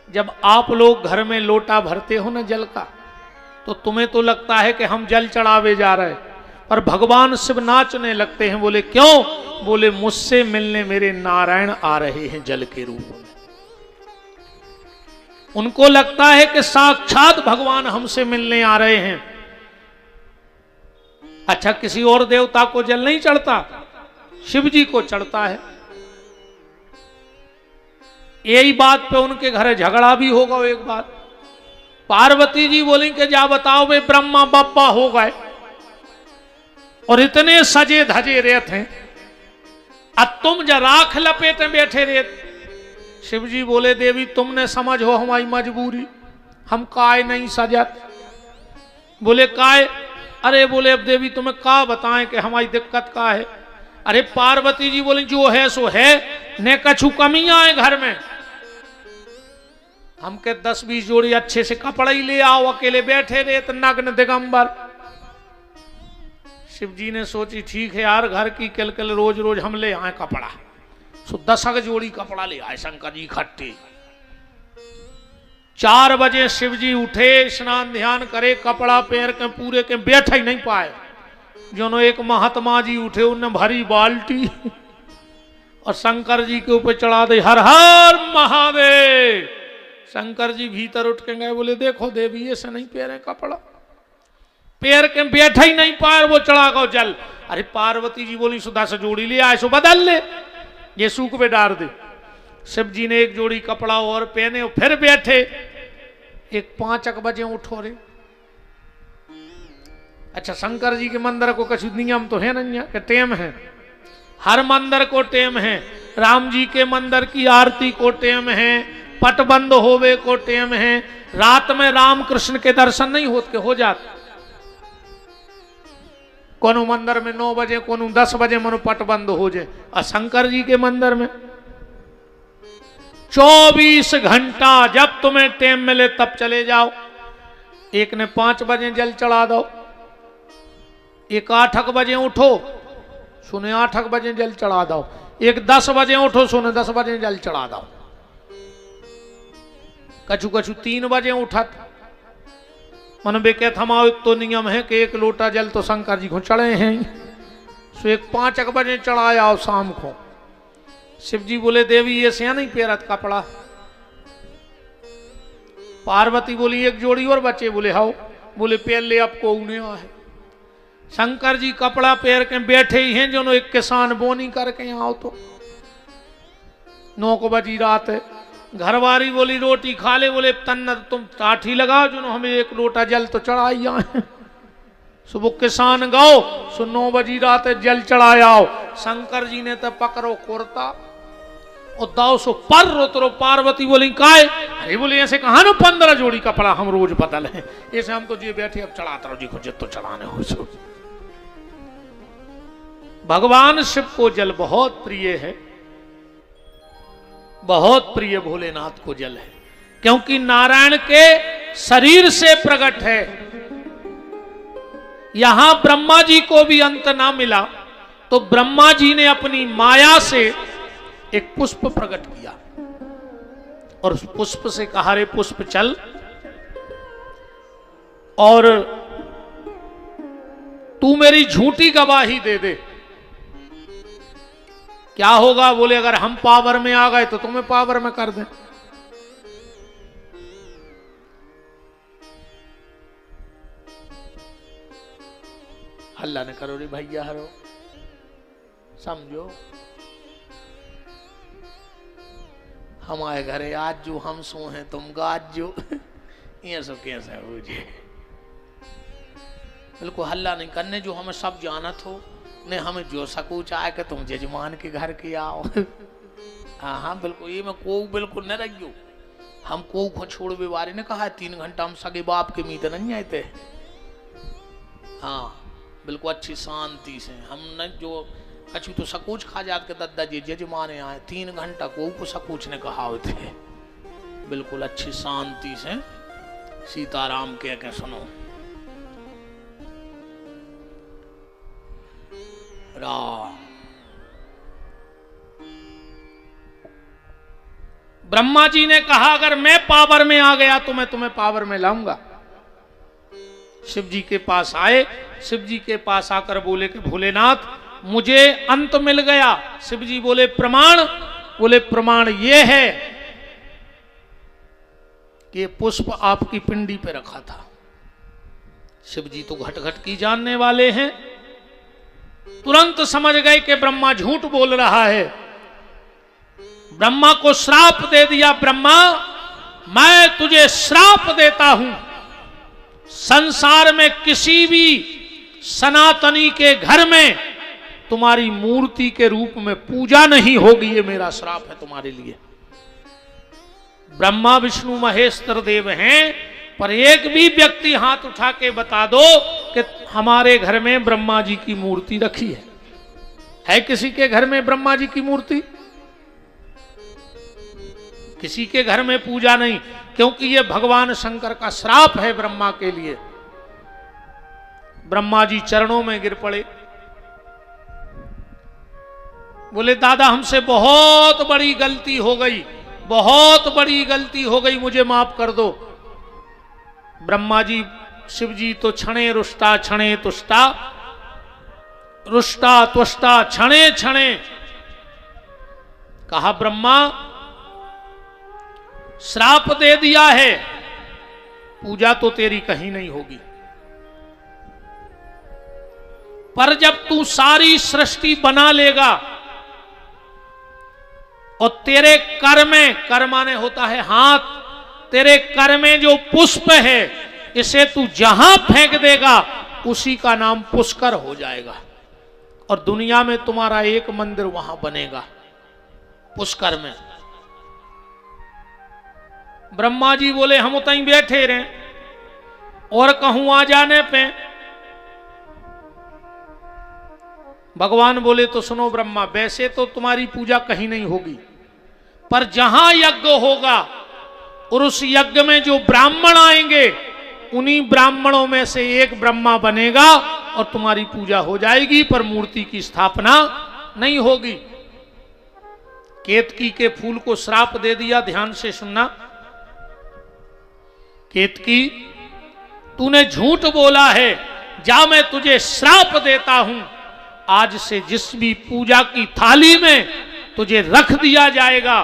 [SPEAKER 1] जब आप लोग घर में लोटा भरते हो ना जल का, तो तुम्हें तो लगता है कि हम जल चढ़ावे जा रहे हैं, पर भगवान शिव नाचने लगते हैं। बोले क्यों? बोले मुझसे मिलने मेरे नारायण आ रहे हैं जल के रूप में। उनको लगता है कि साक्षात भगवान हमसे मिलने आ रहे हैं। अच्छा, किसी और देवता को जल नहीं चढ़ता, शिव जी को चढ़ता है। यही बात पे उनके घर झगड़ा भी होगा। एक बार पार्वती जी बोली कि जा बताओ वे ब्रह्मा बाबा हो गए और इतने सजे धजे रेत हैं, अब तुम जा राख लपेटे बैठे रेत। शिव जी बोले देवी तुमने समझो हमारी मजबूरी, हम काय नहीं सजत। बोले काय? अरे बोले अब देवी तुम्हें का बताएं कि हमारी दिक्कत का है। अरे पार्वती जी बोले जो है सो है, ने कछु कमियां है घर में, हमके 10-20 जोड़ी अच्छे से कपड़ा ही ले आओ, अकेले बैठे रेत नग्न दिगंबर। शिव जी ने सोची ठीक है यार, घर की किलकिल रोज रोज हम ले आए कपड़ा, सो 10 जोड़ी कपड़ा ले आए शंकर जी इकट्ठे। 4 बजे शिव जी उठे, स्नान ध्यान करे, कपड़ा पहन के पूरे के बैठ ही नहीं पाए, जो एक महात्मा जी उठे, उन्हें भरी बाल्टी और शंकर जी के ऊपर चढ़ा दे, हर हर महादेव। शंकर जी भीतर उठ के गए, बोले देखो देवी ऐसे नहीं पैर कपड़ा, पैर के बैठा ही नहीं पाए, वो चढ़ा गो जल। अरे पार्वती जी बोली सुधा से जोड़ी ले आए, सो बदल ले, ये सूख पे डाल दे। शिव जी ने एक जोड़ी कपड़ा और पहने और फिर बैठे। एक 5 बजे उठो रे। अच्छा, शंकर जी के मंदिर को कुछ नियम तो है नहीं कि टेम है, हर मंदिर को टेम है। राम जी के मंदिर की आरती को टेम है, पट बंद होवे को टेम है। रात में राम कृष्ण के दर्शन नहीं होते, हो जाते। कोनो मंदिर में 9 बजे, कोनो 10 बजे मनो पट बंद हो जाए। और शंकर जी के मंदिर में 24 घंटा, जब तुम्हें टाइम मिले तब चले जाओ। एक ने 5 बजे जल चढ़ा दो, एक 8 बजे उठो, सुने 8 बजे जल चढ़ा दो। एक 10 बजे उठो, सुने 10 बजे जल चढ़ा दो। कछु कछु 3 बजे उठत, मन बेके थमाओ। तो नियम है कि 1 लोटा जल तो शंकर जी को चढ़े हैं, सो एक 5 बजे चढ़ाया आओ शाम को। शिव जी बोले देवी ये से नहीं पेरत कपड़ा। पार्वती बोली एक जोड़ी और बचे, बोले हाओ। बोले पहले आपको उन्हें है। शंकर जी कपड़ा पैर के बैठे ही हैं, जो एक किसान बोनी करके आओ। तो 9 बजी रात है। घरवारी बोली रोटी खा ले, बोले तन्नत तुम टाठी लगाओ, जो हमें 1 लोटा जल तो चढ़ाई आए। सुबह किसान गाओ, सो 9 बजी रात है, जल चढ़ायाओ। शंकर जी ने तो पकड़ो कुर्ता और दाओ सो पर उतरो। पार्वती बोली काय? अरे बोले ऐसे कहा ना 15 जोड़ी कपड़ा हम रोज बदल है, ऐसे हम तो जी बैठे अब चढ़ाता रहो जी को जित तो चढ़ाने हो। सो भगवान शिव को जल बहुत प्रिय है, बहुत प्रिय भोलेनाथ को जल है, क्योंकि नारायण के शरीर से प्रकट है। यहां ब्रह्मा जी को भी अंत ना मिला, तो ब्रह्मा जी ने अपनी माया से एक पुष्प प्रकट किया और उस पुष्प से कहा रे पुष्प चल और तू मेरी झूठी गवाही दे दे। क्या होगा? बोले अगर हम पावर में आ गए तो तुम्हें पावर में कर दें। हल्ला न करो रे भैया, हरो समझो। हमारे घरे आज जो हम सो हैं तुम गाज जो ये सब कैसा हो जाए। बिल्कुल हल्ला नहीं करने, जो हमें सब जानत हो ने हमें जो सकूच आए कि तुम जजमान के घर के आओ। हाँ हाँ बिल्कुल, ये मैं को बिल्कुल न रखियो। हम को छोड़ बेवारी ने कहा 3 घंटा हम सगे बाप के मीत नहीं आए थे। हाँ बिल्कुल अच्छी शांति से हम न जो कछु तो सकूच खा जात के दादा जी जजमाने आए 3 घंटा को सकूच ने कहा थे। बिल्कुल अच्छी शांति से सीताराम कह के सुनो। राम ब्रह्मा जी ने कहा अगर मैं पावर में आ गया तो मैं तुम्हें पावर में लाऊंगा। शिव जी के पास आए, शिव जी के पास आकर बोले कि भोलेनाथ मुझे अंत मिल गया। शिव जी बोले प्रमाण? बोले प्रमाण ये है कि ये पुष्प आपकी पिंडी पे रखा था। शिव जी तो घट घट की जानने वाले हैं, तुरंत समझ गए कि ब्रह्मा झूठ बोल रहा है। ब्रह्मा को श्राप दे दिया, ब्रह्मा मैं तुझे श्राप देता हूं, संसार में किसी भी सनातनी के घर में तुम्हारी मूर्ति के रूप में पूजा नहीं होगी, ये मेरा श्राप है तुम्हारे लिए। ब्रह्मा विष्णु महेश्वर देव हैं, पर एक भी व्यक्ति हाथ उठा के बता दो कि हमारे घर में ब्रह्मा जी की मूर्ति रखी है किसी के घर में ब्रह्मा जी की मूर्ति? किसी के घर में पूजा नहीं, क्योंकि ये भगवान शंकर का श्राप है ब्रह्मा के लिए। ब्रह्मा जी चरणों में गिर पड़े, बोले दादा हमसे बहुत बड़ी गलती हो गई, बहुत बड़ी गलती हो गई, मुझे माफ कर दो। ब्रह्मा जी शिव जी तो क्षणे रुष्टा क्षणे तुष्टा, रुष्टा त्वष्टा क्षणे क्षणे। कहा ब्रह्मा श्राप दे दिया है, पूजा तो तेरी कहीं नहीं होगी, पर जब तू सारी सृष्टि बना लेगा और तेरे कर में, कर माने होता है हाथ, तेरे कर में जो पुष्प है इसे तू जहां फेंक देगा उसी का नाम पुष्कर हो जाएगा और दुनिया में तुम्हारा एक मंदिर वहां बनेगा पुष्कर में। ब्रह्मा जी बोले हम उतहीं बैठे रहे और कहूं आ जाने पे। भगवान बोले तो सुनो ब्रह्मा, वैसे तो तुम्हारी पूजा कहीं नहीं होगी, पर जहां यज्ञ होगा और उस यज्ञ में जो ब्राह्मण आएंगे उन्हीं ब्राह्मणों में से एक ब्रह्मा बनेगा और तुम्हारी पूजा हो जाएगी, पर मूर्ति की स्थापना नहीं होगी। केतकी के फूल को श्राप दे दिया। ध्यान से सुनना, केतकी तूने झूठ बोला है, जा मैं तुझे श्राप देता हूं, आज से जिस भी पूजा की थाली में तुझे रख दिया जाएगा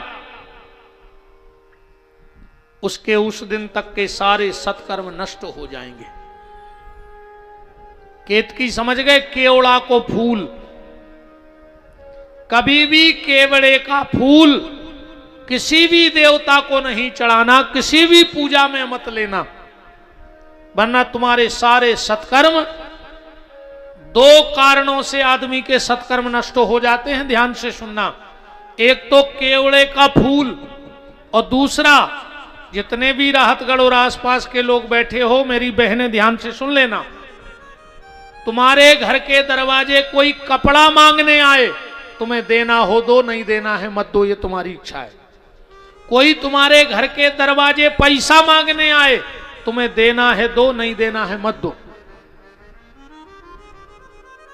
[SPEAKER 1] उसके उस दिन तक के सारे सत्कर्म नष्ट हो जाएंगे। केतकी समझ गए केवड़ा को फूल, कभी भी केवड़े का फूल किसी भी देवता को नहीं चढ़ाना, किसी भी पूजा में मत लेना, वरना तुम्हारे सारे सत्कर्म, दो कारणों से आदमी के सत्कर्म नष्ट हो जाते हैं। ध्यान से सुनना, एक तो केवड़े का फूल और दूसरा जितने भी राहतगढ़ और आसपास के लोग बैठे हो, मेरी बहनें ध्यान से सुन लेना, तुम्हारे घर के दरवाजे कोई कपड़ा मांगने आए, तुम्हें देना हो दो, नहीं देना है मत दो, ये तुम्हारी इच्छा है। कोई तुम्हारे घर के दरवाजे पैसा मांगने आए, तुम्हें देना है दो, नहीं देना है मत दो,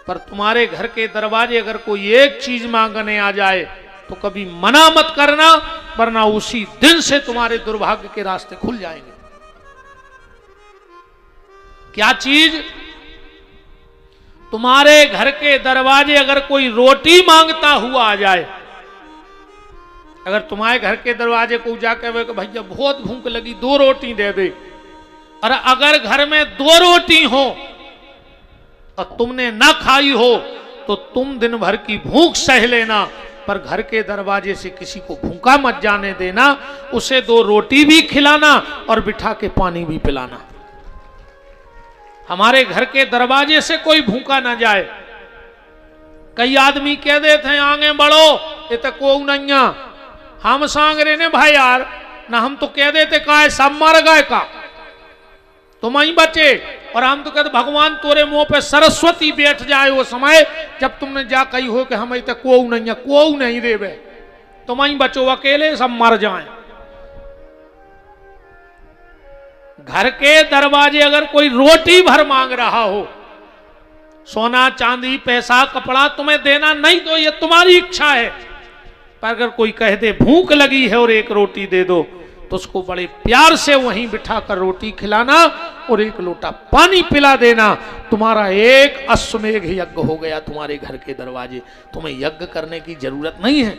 [SPEAKER 1] पर तुम्हारे घर के दरवाजे अगर कोई एक चीज मांगने आ जाए तो कभी मना मत करना, वरना उसी दिन से तुम्हारे दुर्भाग्य के रास्ते खुल जाएंगे। क्या चीज? तुम्हारे घर के दरवाजे अगर कोई रोटी मांगता हुआ आ जाए, अगर तुम्हारे घर के दरवाजे को जाकर भैया बहुत भूख लगी, 2 रोटी दे दे, और अगर घर में 2 रोटी हो और तुमने ना खाई हो तो तुम दिन भर की भूख सह लेना, पर घर के दरवाजे से किसी को भूखा मत जाने देना, उसे 2 रोटी भी खिलाना और बिठा के पानी भी पिलाना। हमारे घर के दरवाजे से कोई भूखा ना जाए। कई आदमी कह देते हैं आगे बढ़ो, ये तो को नहीं, हम सांग रहे ने भाई यार ना, हम तो कह देते का सब मर गए का, तुम ही बचे, और हम तो कहते भगवान तोरे मुंह पे सरस्वती बैठ जाए वो समय जब तुमने जा कही हो कि हम तो को नहीं देवे, तुम ही बचो, अकेले सब मर जाएं। घर के दरवाजे अगर कोई रोटी भर मांग रहा हो, सोना चांदी पैसा कपड़ा तुम्हें देना नहीं दो, ये तुम्हारी इच्छा है, पर अगर कोई कह दे भूख लगी है और 1 रोटी दे दो, तो उसको बड़े प्यार से वहीं बिठाकर रोटी खिलाना और 1 लोटा पानी पिला देना। तुम्हारा एक अश्वमेघ यज्ञ हो गया तुम्हारे घर के दरवाजे। तुम्हें यज्ञ करने की जरूरत नहीं है।